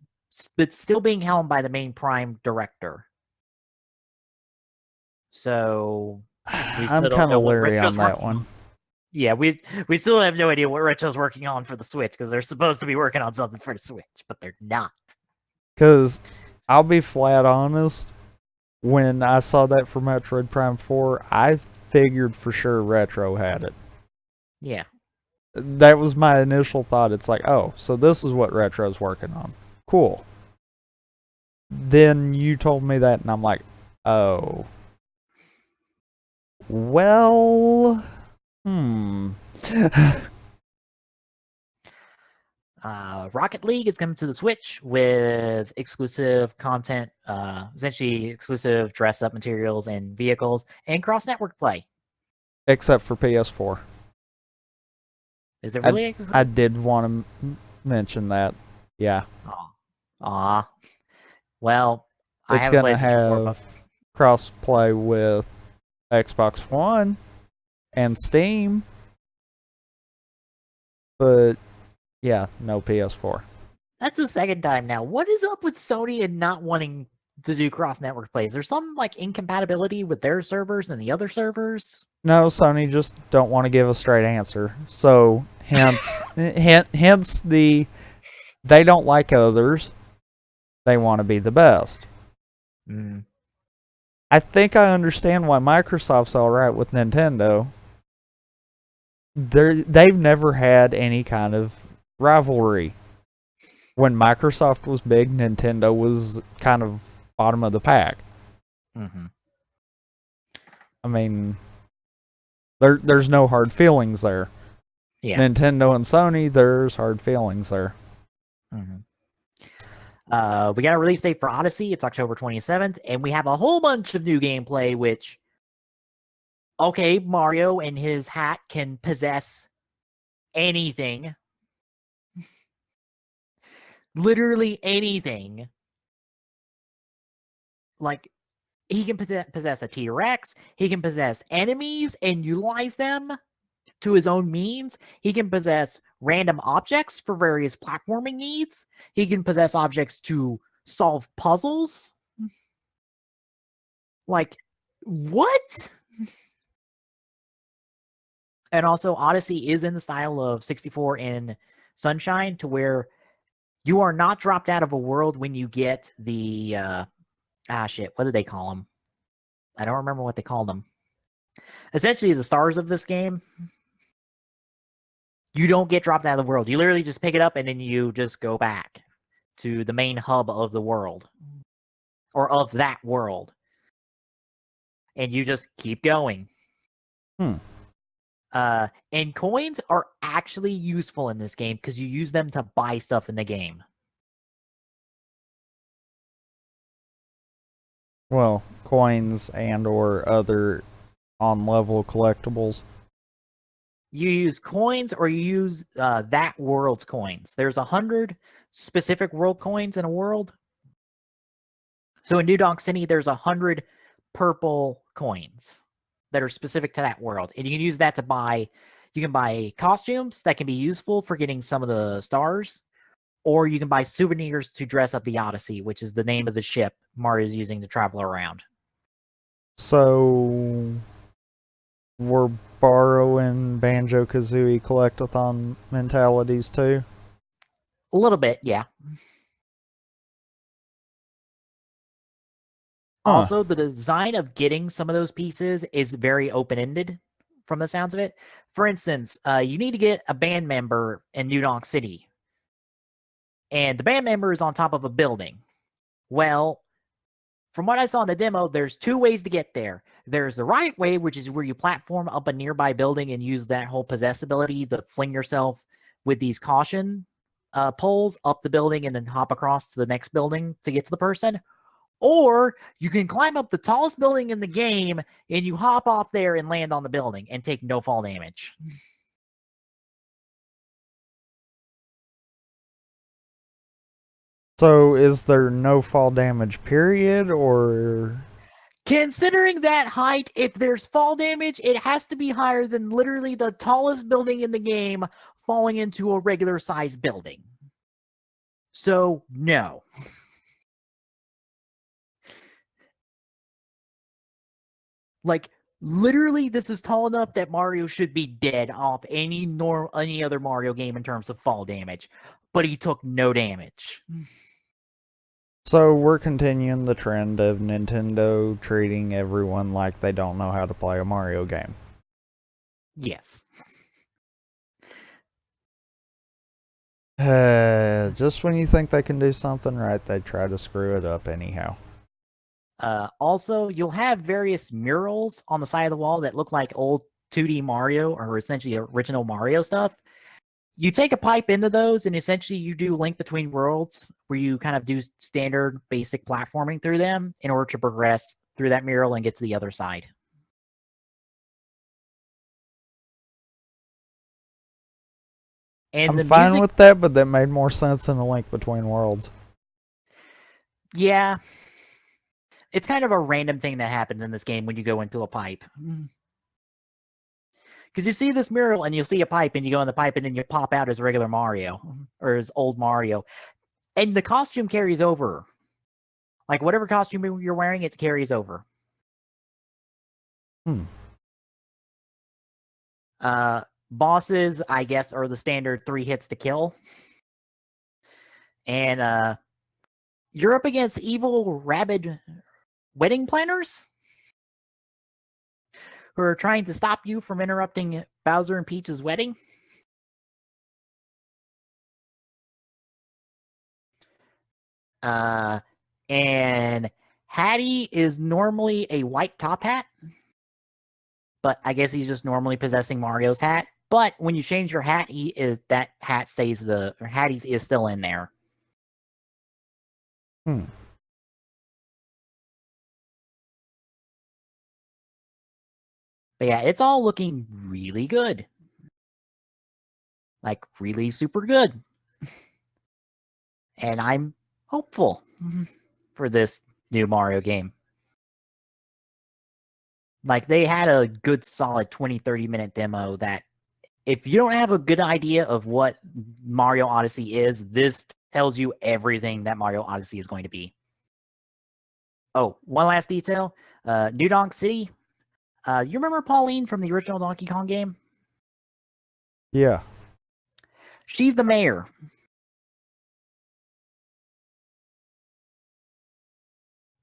still being held by the main Prime director. So we I'm still don't kind know of what leery Retro's on that working on. one. Yeah, we still have no idea what Retro's working on for the Switch because they're supposed to be working on something for the Switch, but they're not. Because I'll be flat honest, when I saw that for Metroid Prime 4, I figured for sure Retro had it. Yeah. That was my initial thought. It's like, oh, so this is what Retro's working on. Cool. Then you told me that, and I'm like, oh. Well, Rocket League is coming to the Switch with exclusive content, essentially exclusive dress-up materials and vehicles, and cross-network play. Except for PS4. Is it really? I did want to mention that. Yeah. Aw. Well, I It's have a going to PlayStation 4, but have cross-play with Xbox One and Steam. But, yeah, no PS4. that's the second time now. What is up with Sony and not wanting to do cross-network plays? There's some like incompatibility with their servers and the other servers. No, Sony just don't want to give a straight answer. So, hence the they don't like others. They want to be the best. Mm. I think I understand why Microsoft's all right with Nintendo. They've never had any kind of rivalry. When Microsoft was big, Nintendo was kind of bottom of the pack. Mm-hmm. I mean, there's no hard feelings there. Yeah. Nintendo and Sony, there's hard feelings there. Mm-hmm. We got a release date for Odyssey. It's October 27th, and we have a whole bunch of new gameplay, which, okay, Mario and his hat can possess anything. Literally anything. Like, he can possess a T-Rex. He can possess enemies and utilize them to his own means. He can possess random objects for various platforming needs. He can possess objects to solve puzzles. Like, what? And also, Odyssey is in the style of 64 in Sunshine, to where you are not dropped out of a world when you get the what did they call them? I don't remember what they called them. Essentially, the stars of this game. You don't get dropped out of the world. You literally just pick it up and then you just go back to the main hub of the world, or of that world, and you just keep going. And coins are actually useful in this game because you use them to buy stuff in the game. Well, coins and or other on-level collectibles. You use coins, or you use that world's coins. There's 100 specific world coins in a world, So in New Donk City, there's 100 purple coins that are specific to that world, and you can use that to buy. You can buy costumes that can be useful for getting some of the stars, or you can buy souvenirs to dress up the Odyssey, which is the name of the ship Mario's using to travel around. So we're borrowing Banjo-Kazooie collectathon mentalities too? A little bit, yeah. Huh. Also, the design of getting some of those pieces is very open-ended from the sounds of it. For instance, you need to get a band member in New Donk City, and the band member is on top of a building. Well, from what I saw in the demo, there's 2 ways to get there. There's the right way, which is where you platform up a nearby building and use that whole possess ability to fling yourself with these caution poles up the building and then hop across to the next building to get to the person. Or you can climb up the tallest building in the game and you hop off there and land on the building and take no fall damage. So is there no fall damage period, or? Considering that height, if there's fall damage, it has to be higher than literally the tallest building in the game falling into a regular sized building. So, no. Like, literally, this is tall enough that Mario should be dead off any other Mario game in terms of fall damage. But he took no damage. So we're continuing the trend of Nintendo treating everyone like they don't know how to play a Mario game. Yes. Just when you think they can do something right, they try to screw it up anyhow. Also, you'll have various murals on the side of the wall that look like old 2D Mario or essentially original Mario stuff. You take a pipe into those, and essentially you do Link Between Worlds, where you kind of do standard basic platforming through them in order to progress through that mural and get to the other side. And I'm the fine music, with that, but that made more sense in A Link Between Worlds. yeah, it's kind of a random thing that happens in this game when you go into a pipe. Because you see this mural and you'll see a pipe and you go in the pipe and then you pop out as regular Mario or as old Mario. And the costume carries over. Like whatever costume you're wearing, it carries over. Bosses, I guess, are the standard 3 hits to kill. And you're up against evil, rabid wedding planners who are trying to stop you from interrupting Bowser and Peach's wedding. And Hattie is normally a white top hat, but I guess he's just normally possessing Mario's hat. But when you change your hat, that hat stays Hattie is still in there. But yeah, it's all looking really good. Like really super good. And I'm hopeful for this new Mario game. Like they had a good solid 20-30 minute demo that if you don't have a good idea of what Mario Odyssey is, this tells you everything that Mario Odyssey is going to be. Oh, one last detail. New Donk City. You remember Pauline from the original Donkey Kong game? Yeah. She's the mayor.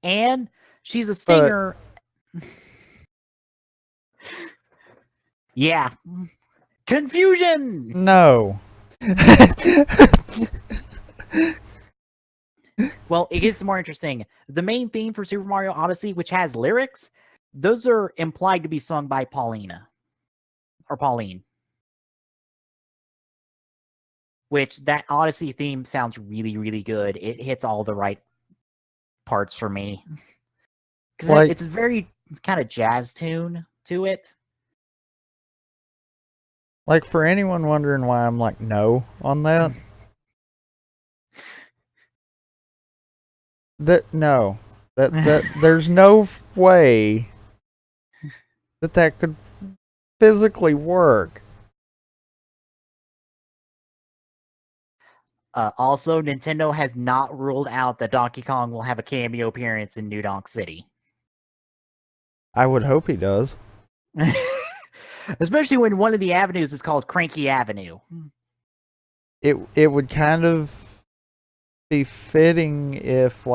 And she's a singer. Yeah. Confusion! No. Well, it gets more interesting. The main theme for Super Mario Odyssey, which has lyrics, those are implied to be sung by Paulina. Or Pauline. Which, that Odyssey theme sounds really, really good. It hits all the right parts for me. Because it's a very kind of jazz tune to it. Like, for anyone wondering why I'm like, no on that, no. That there's no way that could physically work. Also, Nintendo has not ruled out that Donkey Kong will have a cameo appearance in New Donk City. I would hope he does. Especially when one of the avenues is called Cranky Avenue. It would kind of be fitting if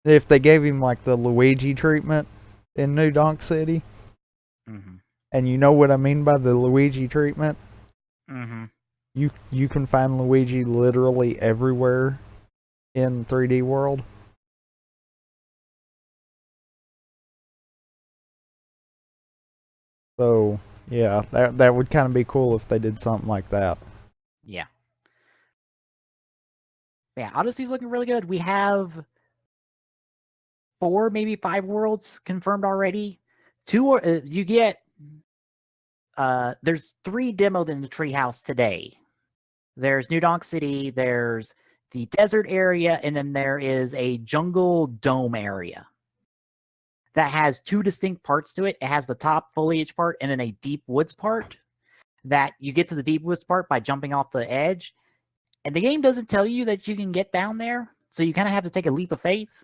if they gave him like the Luigi treatment in New Donk City. Mm-hmm. And you know what I mean by the Luigi treatment? Mm-hmm. You can find Luigi literally everywhere in 3D World. So yeah, that would kind of be cool if they did something like that. Yeah. Yeah, Odyssey's looking really good. We have 4, maybe 5 worlds confirmed already. 2 you get there's 3 demoed in the treehouse today. There's New Donk City, there's the desert area, and then there is a jungle dome area that has 2 distinct parts to it. It has the top foliage part and then a deep woods part that you get to the deep woods part by jumping off the edge. And the game doesn't tell you that you can get down there, so you kind of have to take a leap of faith.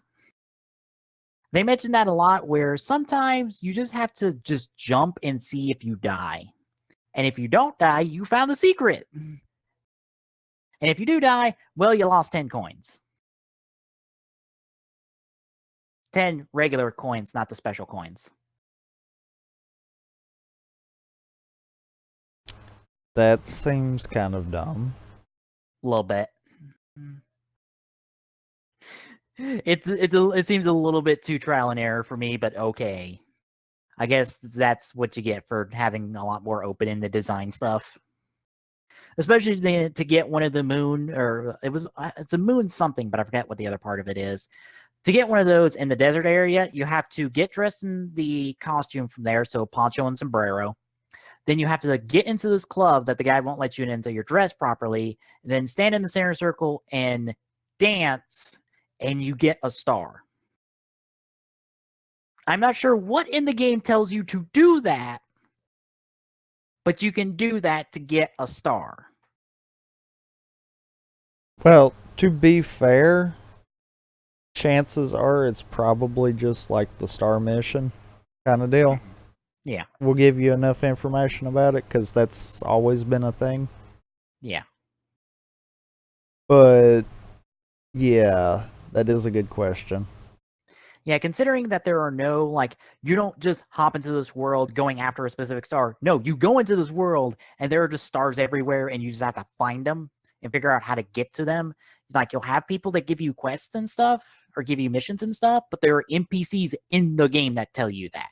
They mention that a lot, where sometimes you just have to just jump and see if you die. And if you don't die, you found the secret. And if you do die, well, you lost 10 coins. 10 regular coins, not the special coins. That seems kind of dumb. A little bit. It seems a little bit too trial and error for me, but okay. I guess that's what you get for having a lot more open in the design stuff. Especially to get one of the moon, or it's a moon something, but I forget what the other part of it is. To get one of those in the desert area, you have to get dressed in the costume from there, so poncho and sombrero. Then you have to get into this club that the guy won't let you in until you're dressed properly, and then stand in the center circle and dance, and you get a star. I'm not sure what in the game tells you to do that, but you can do that to get a star. Well, to be fair, chances are it's probably just like the star mission kind of deal. Yeah. We'll give you enough information about it because that's always been a thing. Yeah. But yeah, that is a good question. Yeah, considering that there are no, like, you don't just hop into this world going after a specific star. No, you go into this world and there are just stars everywhere and you just have to find them and figure out how to get to them. Like, you'll have people that give you quests and stuff or give you missions and stuff, but there are NPCs in the game that tell you that.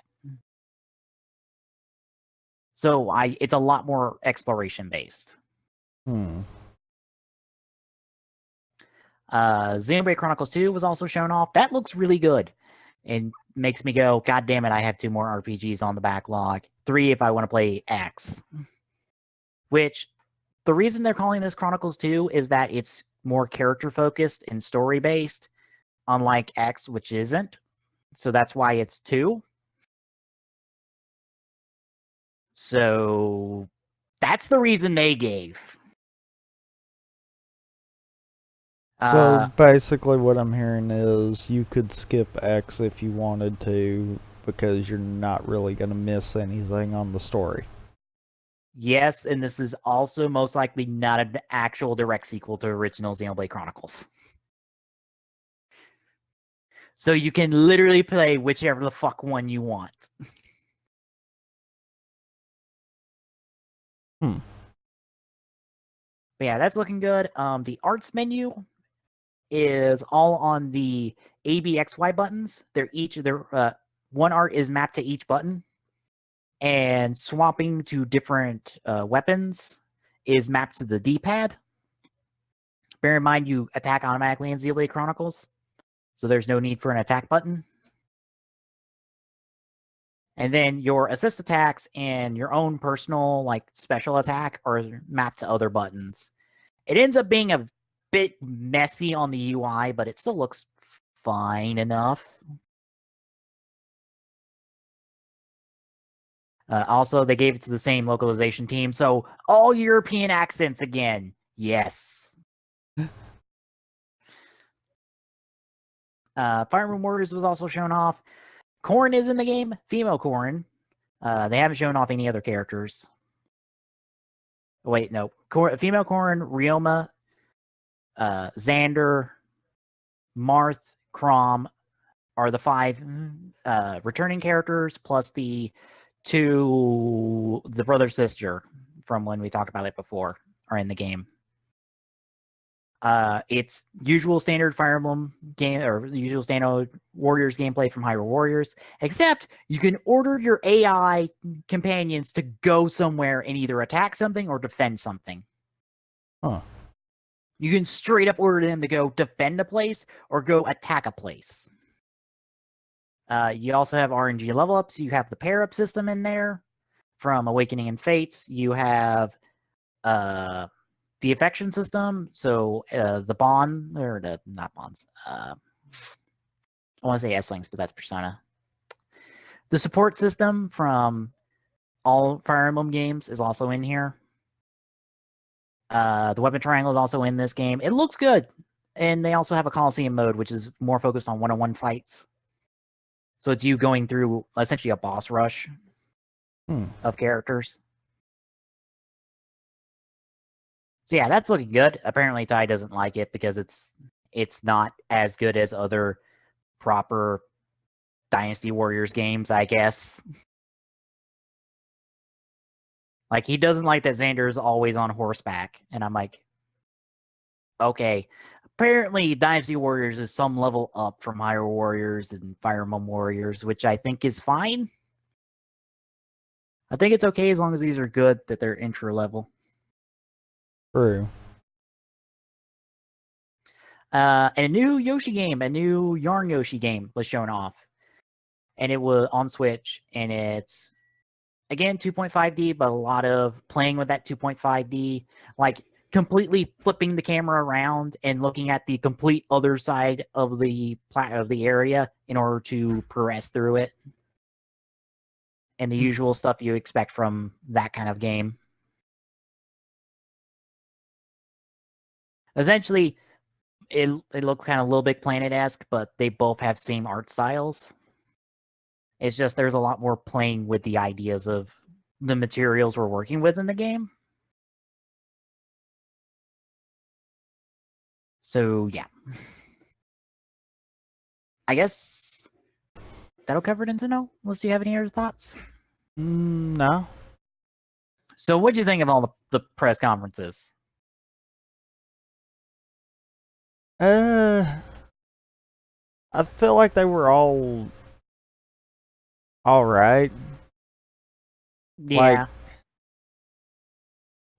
So it's a lot more exploration based. Xenoblade Chronicles 2 was also shown off. That looks really good. And makes me go, God damn it, I have 2 more RPGs on the backlog. 3 if I want to play X. Which, the reason they're calling this Chronicles 2 is that it's more character focused and story based, unlike X, which isn't. So that's why it's 2. So that's the reason they gave. So basically, what I'm hearing is you could skip X if you wanted to because you're not really going to miss anything on the story. Yes, and this is also most likely not an actual direct sequel to original Xenoblade Chronicles. So you can literally play whichever the fuck one you want. But yeah, that's looking good. The arts menu is all on the ABXY buttons. One art is mapped to each button, and swapping to different weapons is mapped to the D-pad. Bear in mind, you attack automatically in Xenoblade Chronicles, so there's no need for an attack button. And then your assist attacks and your own personal, like, special attack are mapped to other buttons. It ends up being a bit messy on the UI, but it still looks fine enough. Also, they gave it to the same localization team, so all European accents again. Yes. Fire Emblem Warriors was also shown off. Corrin is in the game, female Corrin. They haven't shown off any other characters. Wait, no. Female Corrin, Ryoma, Xander, Marth, Chrom are the 5 returning characters, plus the brother sister from when we talked about it before are in the game. It's usual standard Fire Emblem game, or usual standard Warriors gameplay from Hyrule Warriors, except you can order your AI companions to go somewhere and either attack something or defend something. Huh. You can straight up order them to go defend a place or go attack a place. You also have RNG level ups. You have the pair up system in there from Awakening and Fates. You have the affection system. So the bond, or the not bonds. I want to say S-Links, but that's Persona. The support system from all Fire Emblem games is also in here. The weapon triangle is also in this game. It looks good. And they also have a Coliseum mode, which is more focused on one-on-one fights. So it's you going through essentially a boss rush of characters. So yeah, that's looking good. Apparently Ty doesn't like it because it's not as good as other proper Dynasty Warriors games, I guess. Like, he doesn't like that Xander is always on horseback. And I'm like, okay. Apparently, Dynasty Warriors is some level up from Hyrule Warriors and Fire Emblem Warriors, which I think is fine. I think it's okay as long as these are good, that they're intro level. True. And a new Yoshi game, a new Yarn Yoshi game was shown off. And it was on Switch, and it's, again, 2.5D, but a lot of playing with that 2.5D, like completely flipping the camera around and looking at the complete other side of the area in order to progress through it. And the usual stuff you expect from that kind of game. Essentially, it looks kind of Little Big Planet-esque, but they both have same art styles. It's just there's a lot more playing with the ideas of the materials we're working with in the game. So, yeah. I guess that'll cover Nintendo, unless you have any other thoughts. No. So what'd you think of all the press conferences? I feel like they were all right. Yeah. Like,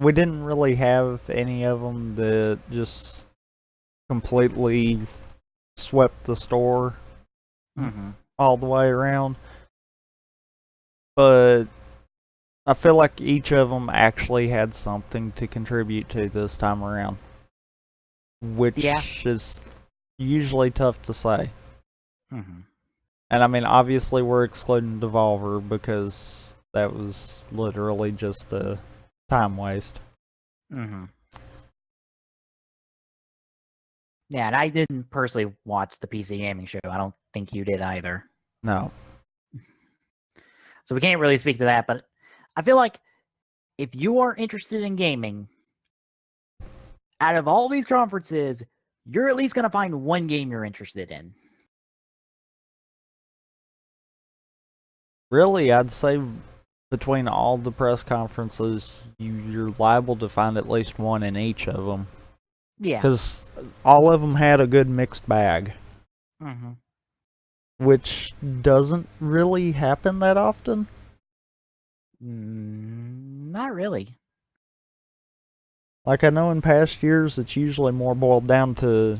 we didn't really have any of them that just completely swept the store all the way around. But I feel like each of them actually had something to contribute to this time around, which is usually tough to say. And I mean, obviously we're excluding Devolver because that was literally just a time waste. Yeah, and I didn't personally watch the PC Gaming Show. I don't think you did either. No. So we can't really speak to that, but I feel like if you are interested in gaming, out of all these conferences, you're at least going to find one game you're interested in. Really, I'd say between all the press conferences, you're liable to find at least one in each of them. Yeah. Because all of them had a good mixed bag. Which doesn't really happen that often. Not really. Like, I know in past years it's usually more boiled down to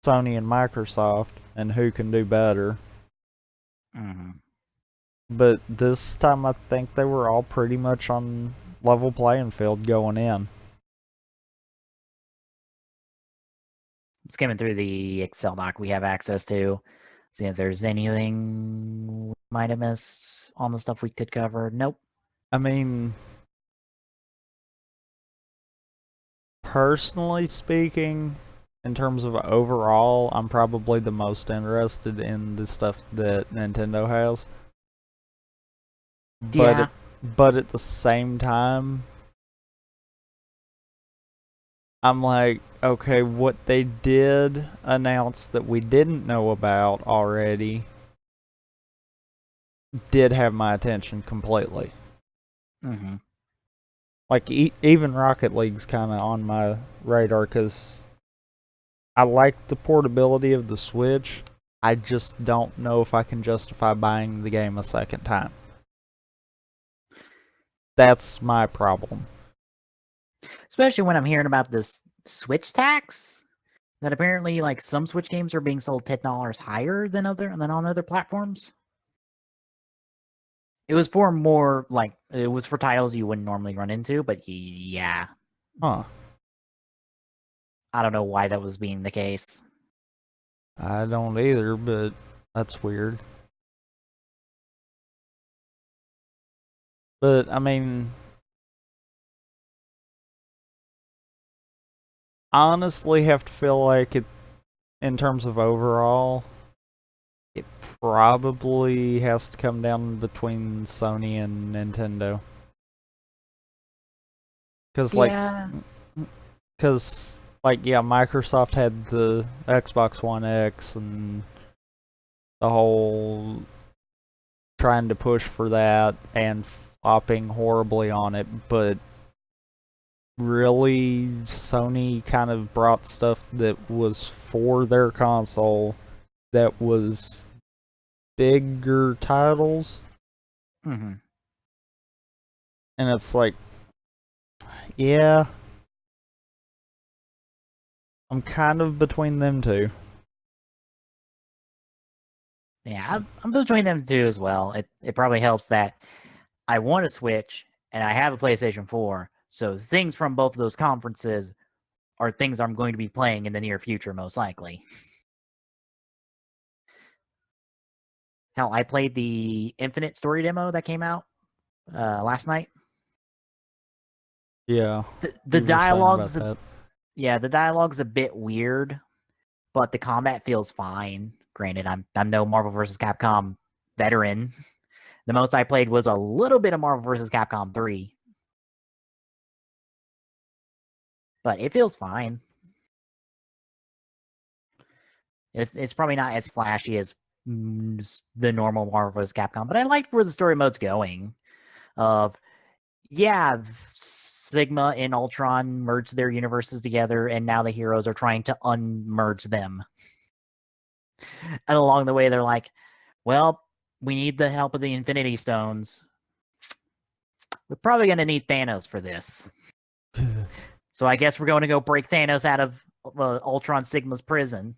Sony and Microsoft and who can do better. But this time I think they were all pretty much on level playing field going in. skimming through the Excel doc we have access to, see if there's anything we might have missed on the stuff we could cover. Nope. I mean, personally speaking, in terms of overall, I'm probably the most interested in the stuff that Nintendo has. Yeah. But at the same time, I'm like, okay, what they did announce that we didn't know about already did have my attention completely. Mm-hmm. Like, even Rocket League's kind of on my radar because I like the portability of the Switch. I just don't know if I can justify buying the game a second time. That's my problem. Especially when I'm hearing about this Switch tax that apparently, like, some Switch games are being sold $10 higher than on other platforms. It was for more like it was for titles you wouldn't normally run into, but yeah, Huh. I don't know why that was being the case. I don't either, but that's weird. But, I mean, honestly have to feel like it, in terms of overall, it probably has to come down between Sony and Nintendo. Cause like, Yeah, cause like, yeah, Microsoft had the Xbox One X and the whole trying to push for that and flopping horribly on it, but really, Sony kind of brought stuff that was for their console that was bigger titles, mm-hmm. and it's like, yeah, I'm kind of between them two. Yeah, I'm between them two as well. It probably helps that I want a Switch and I have a PlayStation 4, so things from both of those conferences are things I'm going to be playing in the near future, most likely. Hell, I played the Infinite Story demo that came out last night. Yeah, The you were saying about dialogue's that. yeah, the dialogue's a bit weird, but the combat feels fine. Granted, I'm no Marvel vs. Capcom veteran. The most I played was a little bit of Marvel vs. Capcom 3. But it feels fine. It's probably not as flashy as the normal Marvel vs. Capcom, but I liked where the story mode's going. Of yeah, Sigma and Ultron merged their universes together, and now the heroes are trying to unmerge them. And along the way, they're like, well, we need the help of the Infinity Stones. We're probably going to need Thanos for this. So I guess we're going to go break Thanos out of Ultron Sigma's prison.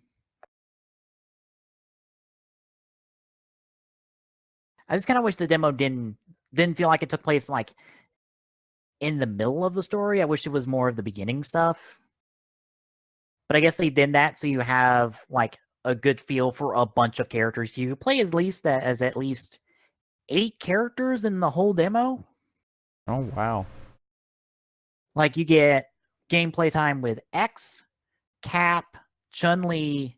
I just kind of wish the demo didn't feel like it took place like in the middle of the story. I wish it was more of the beginning stuff. But I guess they did that so you have like a good feel for a bunch of characters. You play as at least 8 characters in the whole demo. Oh wow. Like you get gameplay time with X, Cap, Chun-Li,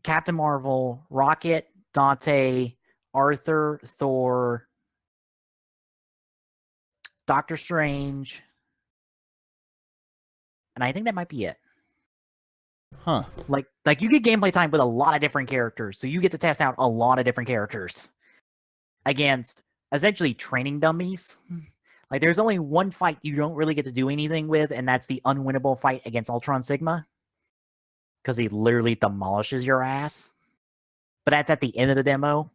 Captain Marvel, Rocket, Dante, Arthur, Thor, Doctor Strange, and I think that might be it. Huh. Like you get gameplay time with a lot of different characters, so you get to test out a lot of different characters against essentially training dummies. Like there's only one fight you don't really get to do anything with, and that's the unwinnable fight against Ultron Sigma. Because he literally demolishes your ass. But that's at the end of the demo.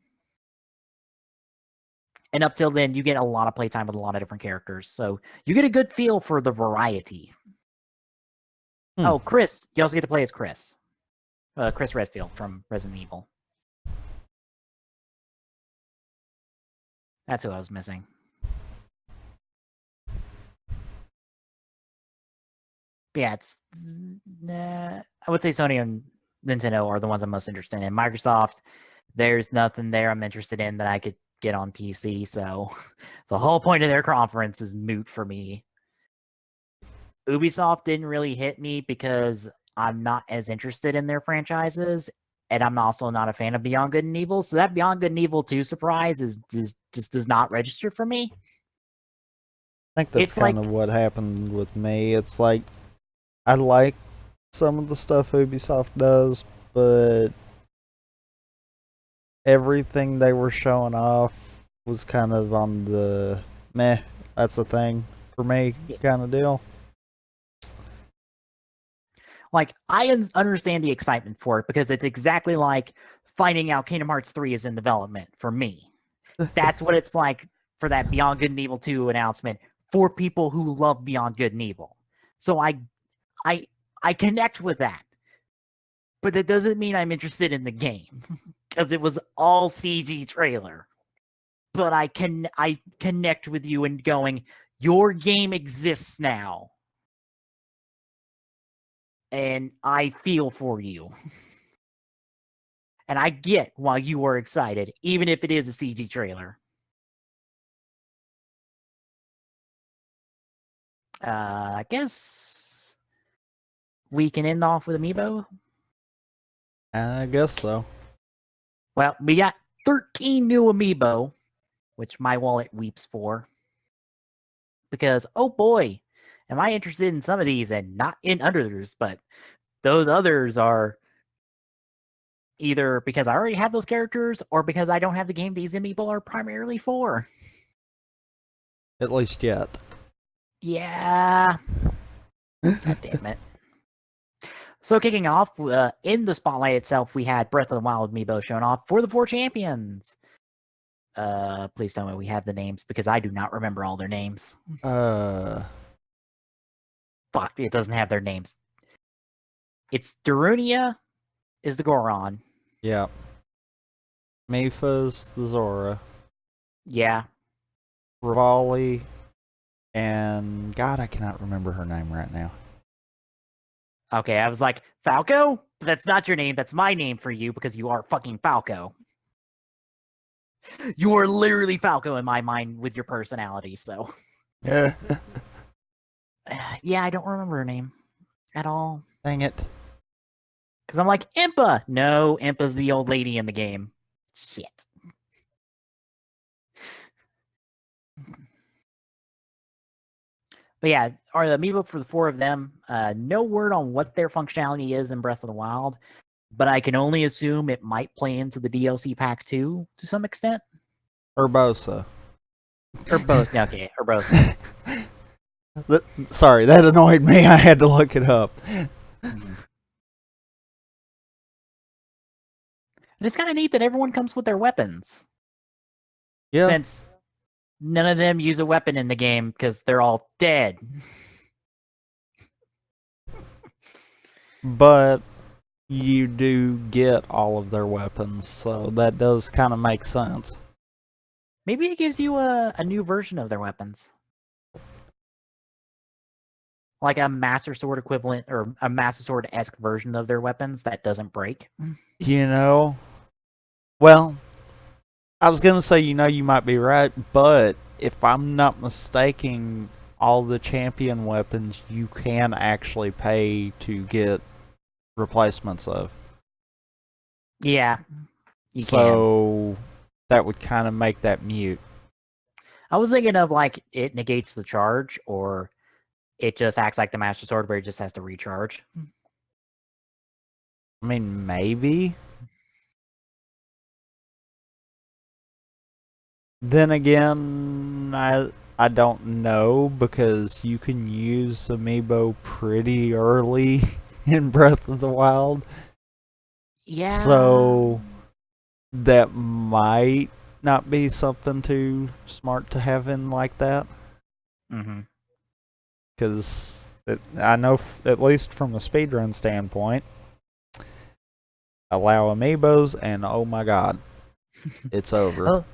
And up till then, you get a lot of playtime with a lot of different characters. So you get a good feel for the variety. Oh, Chris. You also get to play as Chris. Chris Redfield from Resident Evil. That's who I was missing. But yeah, it's I would say Sony and Nintendo are the ones I'm most interested in. Microsoft, there's nothing there I'm interested in that I could get on PC. So the whole point of their conference is moot for me. Ubisoft didn't really hit me because I'm not as interested in their franchises, and I'm also not a fan of Beyond Good and Evil. So that Beyond Good and Evil 2 surprise is just does not register for me. I think that's kind of what happened with me. It's like I like some of the stuff Ubisoft does, but everything they were showing off was kind of on the meh, that's a thing for me kind of deal. Like, I understand the excitement for it because it's exactly like finding out Kingdom Hearts 3 is in development for me. That's what it's like for that Beyond Good and Evil 2 announcement for people who love Beyond Good and Evil. So I connect with that. But that doesn't mean I'm interested in the game because it was all CG trailer. But I connect with you and going, your game exists now. And I feel for you. And I get why you were excited, even if it is a CG trailer. I guess we can end off with Amiibo. I guess so. Well, we got 13 new Amiibo, which my wallet weeps for. Because, oh boy, am I interested in some of these and not in others, but those others are either because I already have those characters or because I don't have the game these Amiibo are primarily for. At least yet. Yeah. God damn it. So kicking off, in the spotlight itself, we had Breath of the Wild Amiibo shown off for the 4 champions. Please tell me we have the names because I do not remember all their names. Fuck, it doesn't have their names. It's Darunia is the Goron. Yeah. Mipha's the Zora. Yeah. Rivali and God, I cannot remember her name right now. Okay, I was like, Falco? That's not your name. That's my name for you because you are fucking Falco. You are literally Falco in my mind with your personality, so. Yeah. Yeah, I don't remember her name at all. Dang it. Because I'm like, Impa! No, Impa's the old lady in the game. Shit. But yeah, are the amiibo for the 4 of them. No word on what their functionality is in Breath of the Wild, but I can only assume it might play into the DLC Pack 2 to some extent. Urbosa. Urbosa. Okay, Urbosa. Sorry, that annoyed me. I had to look it up. And it's kind of neat that everyone comes with their weapons. Yeah. Since none of them use a weapon in the game because they're all dead. But you do get all of their weapons, so that does kind of make sense. Maybe it gives you a new version of their weapons. Like a Master Sword equivalent or a Master Sword-esque version of their weapons that doesn't break. You know, well, I was going to say, you might be right, but if I'm not mistaken, all the champion weapons you can actually pay to get replacements of. Yeah, you so that would kind of make that mute. I was thinking of like it negates the charge, or it just acts like the Master Sword where it just has to recharge. I mean, maybe. Then again, I don't know because you can use Amiibo pretty early in Breath of the Wild. Yeah. So that might not be something too smart to have in like that. Mm-hmm. Because I know, at least from a speedrun standpoint, allow Amiibos and oh my god, it's over.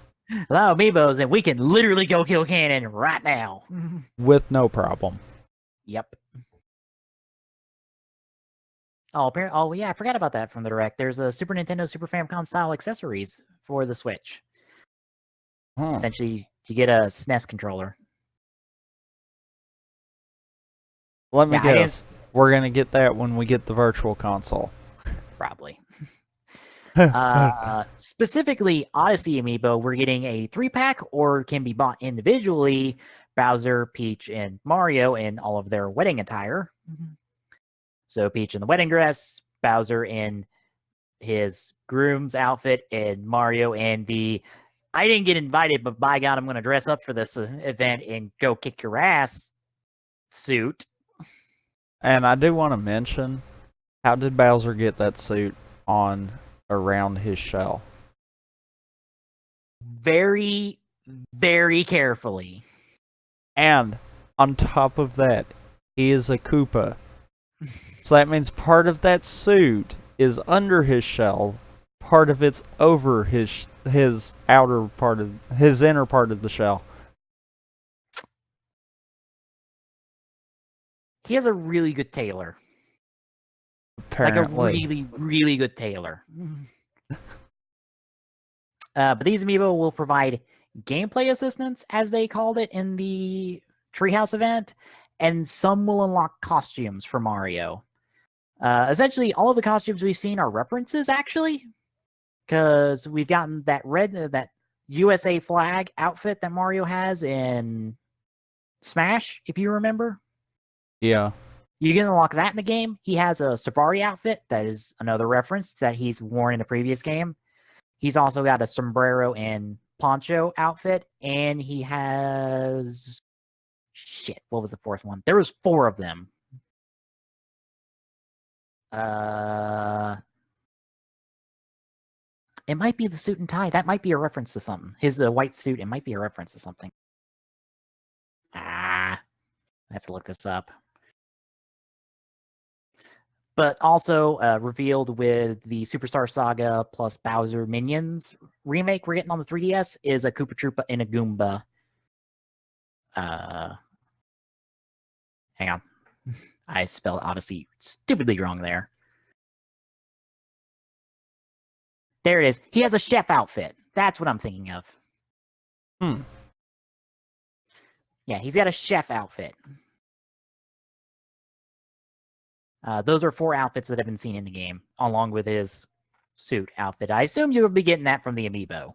Allow Amiibos and we can literally go kill Ganon right now. With no problem. Yep. Oh yeah, I forgot about that from the Direct. There's a Super Nintendo, Super Famicom style accessories for the Switch. Essentially, you get a SNES controller. Let me guess. We're going to get that when we get the Virtual Console. Probably. Specifically, Odyssey Amiibo, we're getting a 3-pack or can be bought individually. Bowser, Peach, and Mario in all of their wedding attire. So Peach in the wedding dress, Bowser in his groom's outfit, and Mario in the I didn't get invited, but by God, I'm going to dress up for this event and go kick your ass suit. And I do want to mention, how did Bowser get that suit on around his shell? Very, very carefully. And on top of that, he is a Koopa. So that means part of that suit is under his shell, part of it's over his outer part of his inner part of the shell. He has a really good tailor. Apparently. Like a really, really good tailor. But these amiibo will provide gameplay assistance, as they called it in the Treehouse event, and some will unlock costumes for Mario. Essentially, all of the costumes we've seen are references, actually, because we've gotten that that USA flag outfit that Mario has in Smash, if you remember. Yeah. You can unlock that in the game. He has a Safari outfit that is another reference that he's worn in the previous game. He's also got a sombrero and poncho outfit, and he has what was the fourth one? There was 4 of them. It might be the suit and tie. That might be a reference to something. His white suit, it might be a reference to something. I have to look this up. But also revealed with the Superstar Saga plus Bowser Minions remake we're getting on the 3DS is a Koopa Troopa and a Goomba. Hang on. I spelled Odyssey stupidly wrong there. There it is. He has a chef outfit. That's what I'm thinking of. Yeah, he's got a chef outfit. Those are 4 outfits that have been seen in the game, along with his suit outfit. I assume you'll be getting that from the amiibo.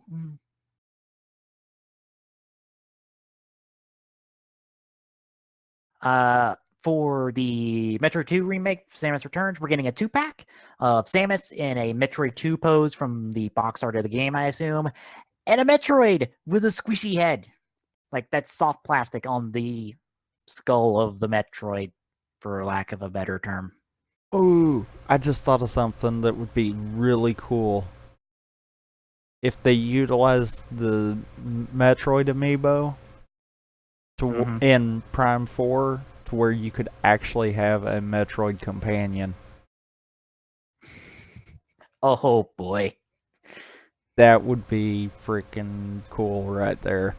For the Metro 2 remake, Samus Returns, we're getting a 2-pack of Samus in a Metroid 2 pose from the box art of the game, I assume, and a Metroid with a squishy head. Like that soft plastic on the skull of the Metroid, for lack of a better term. Ooh, I just thought of something that would be really cool. If they utilized the Metroid amiibo in Prime 4 to where you could actually have a Metroid companion. Oh boy. That would be freaking cool right there.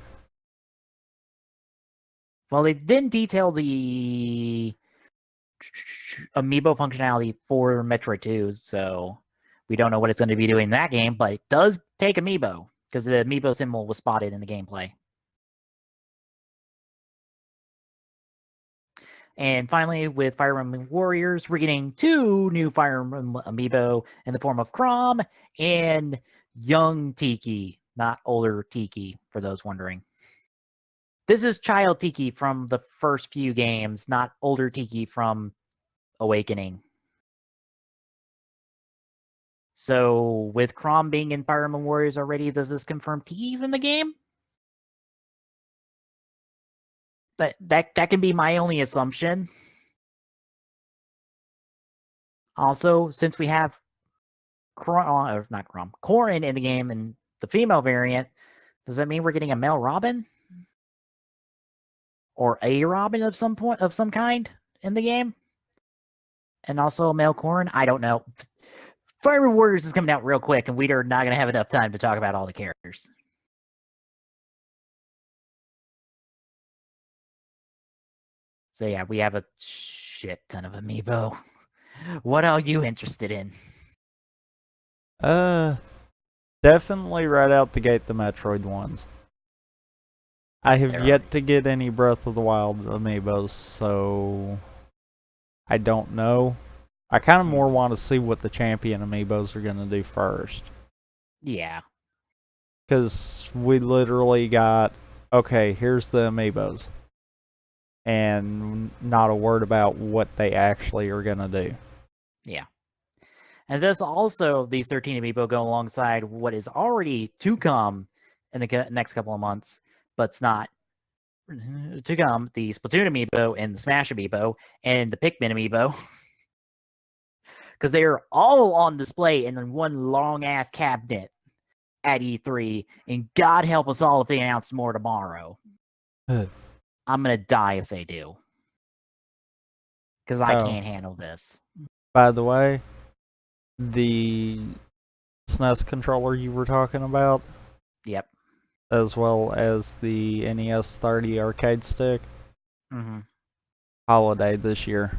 Well, they didn't detail the amiibo functionality for Metroid 2, so we don't know what it's going to be doing in that game, but it does take amiibo, because the amiibo symbol was spotted in the gameplay. And finally, with Fire Emblem Warriors, we're getting 2 new Fire Emblem amiibo in the form of Chrom and young Tiki, not older Tiki, for those wondering. This is child Tiki from the first few games, not older Tiki from Awakening. So, with Chrom being in Fire Emblem Warriors already, does this confirm Tiki's in the game? That can be my only assumption. Also, since we have Corrin in the game and the female variant, does that mean we're getting a male Robin? Or a Robin of some kind in the game? And also a male Corrin? I don't know. Fire Emblem Warriors is coming out real quick, and we are not going to have enough time to talk about all the characters. So yeah, we have a shit ton of amiibo. What are you interested in? Definitely right out the gate the Metroid ones. I have yet to get any Breath of the Wild amiibos, so I don't know. I kind of more want to see what the Champion amiibos are going to do first. Yeah. Because we literally got, okay, here's the amiibos. And not a word about what they actually are going to do. Yeah. And this also, these 13 amiibo go alongside what is already to come in the next couple of months, but it's not to come, the Splatoon amiibo and the Smash amiibo and the Pikmin amiibo. Because they are all on display in one long-ass cabinet at E3, and God help us all if they announce more tomorrow. I'm going to die if they do. Because I can't handle this. By the way, the SNES controller you were talking about, Yep. as well as the NES 30 arcade stick, holiday this year.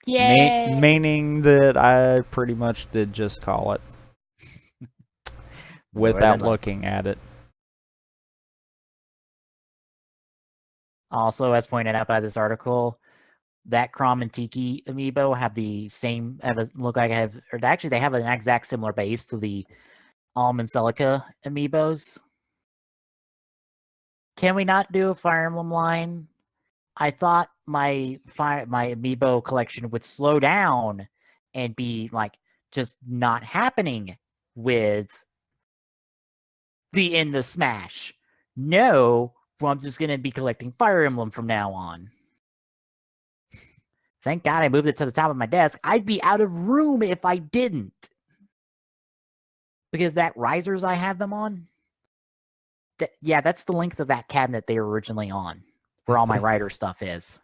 Yay! Meaning that I pretty much did just call it without looking at it. Also, as pointed out by this article, that Crom and Tiki amiibo have the same, look like or actually they have an exact similar base to the Alm and Celica amiibos. Can we not do a Fire Emblem line? I thought my amiibo collection would slow down and be like just not happening with the end of Smash. No, well, I'm just gonna be collecting Fire Emblem from now on. Thank God I moved it to the top of my desk. I'd be out of room if I didn't. Because that risers I have them on, yeah, that's the length of that cabinet they were originally on, where all my rider stuff is.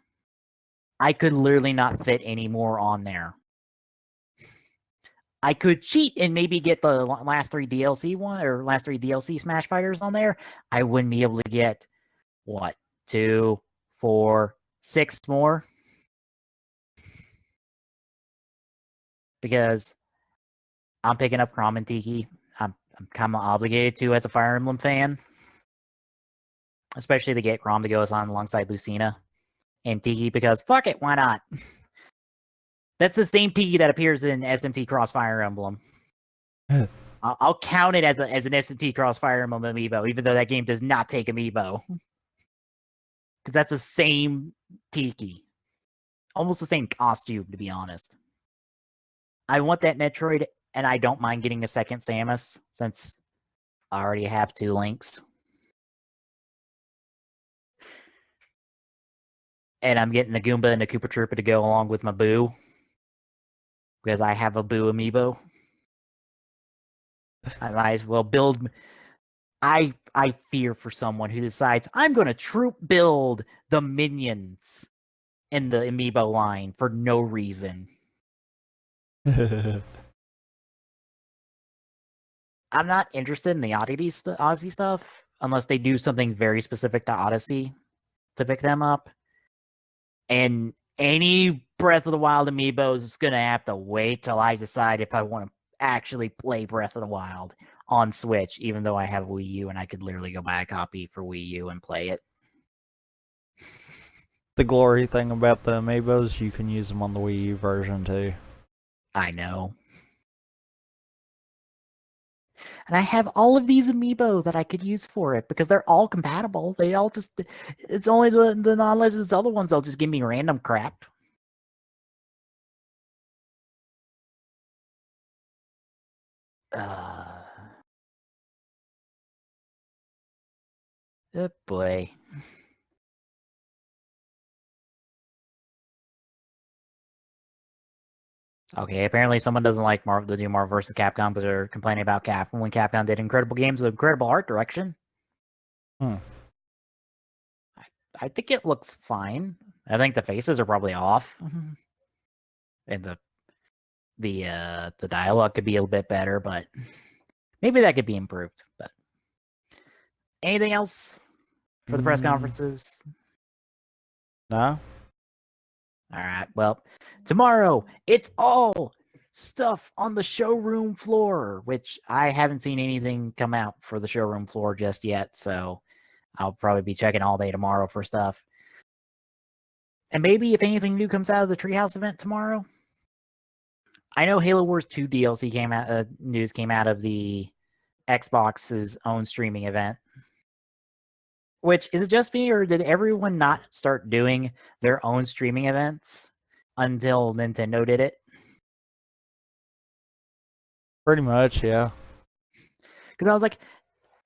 I could literally not fit any more on there. I could cheat and maybe get the last 3 DLC last 3 DLC Smash Fighters on there. I wouldn't be able to get, what, 2, 4, 6 more? Because I'm picking up Crom and Tiki. I'm kind of obligated to as a Fire Emblem fan. Especially to get Crom to go on alongside Lucina and Tiki, because fuck it, why not? That's the same Tiki that appears in SMT Cross Fire Emblem. I'll count it as an SMT Cross Fire Emblem amiibo, even though that game does not take amiibo. Because that's the same Tiki. Almost the same costume, to be honest. I want that Metroid, and I don't mind getting a second Samus, since I already have 2 Links. And I'm getting the Goomba and the Koopa Troopa to go along with my Boo. Because I have a Boo amiibo. I might as well build. I fear for someone who decides I'm going to troop build the minions in the amiibo line for no reason. I'm not interested in the Odyssey stuff unless they do something very specific to Odyssey to pick them up. And any Breath of the Wild amiibos is going to have to wait till I decide if I want to actually play Breath of the Wild on Switch, even though I have Wii U and I could literally go buy a copy for Wii U and play it. The glory thing about the amiibos, you can use them on the Wii U version too. I know. And I have all of these amiibo that I could use for it because they're all compatible. They all just, it's only the non-Legends Zelda ones they'll just give me random crap. Oh boy. Okay, apparently someone doesn't like the new Marvel vs. Capcom because they're complaining about Capcom when Capcom did incredible games with incredible art direction. I think it looks fine. I think the faces are probably off. And the dialogue could be a little bit better, but maybe that could be improved. But anything else for the press conferences? No. All right. Well, tomorrow it's all stuff on the showroom floor, which I haven't seen anything come out for the showroom floor just yet. So I'll probably be checking all day tomorrow for stuff. And maybe if anything new comes out of the Treehouse event tomorrow. I know Halo Wars 2 DLC news came out of the Xbox's own streaming event. Which, is it just me, or did everyone not start doing their own streaming events until Nintendo did it? Pretty much, yeah. Because I was like,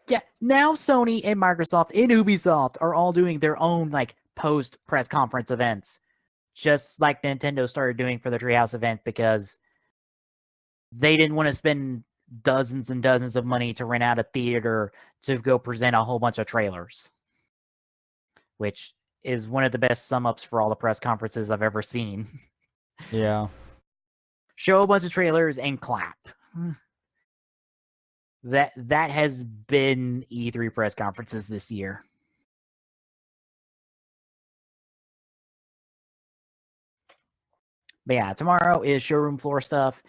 yeah, now Sony and Microsoft and Ubisoft are all doing their own like post press conference events, just like Nintendo started doing for the Treehouse event, because they didn't want to spend dozens and dozens of money to rent out a theater to go present a whole bunch of trailers, which is one of the best sum ups for all the press conferences I've ever seen. Yeah. Show a bunch of trailers and clap. That has been E3 press conferences this year. But yeah, tomorrow is showroom floor stuff.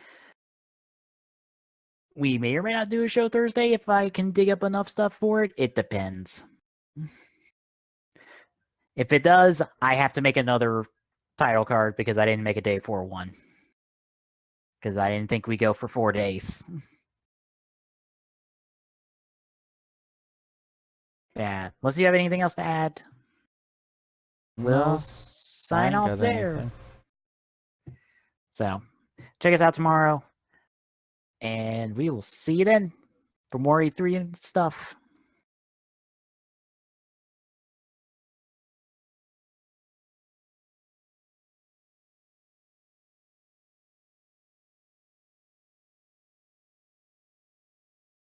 We may or may not do a show Thursday if I can dig up enough stuff for it. It depends. If it does, I have to make another title card because I didn't make a day for one. Because I didn't think we go for 4 days. Yeah. Unless you have anything else to add, we'll No, sign I ain't off got there. anything. So, check us out tomorrow. And we will see you then for more E3 and stuff.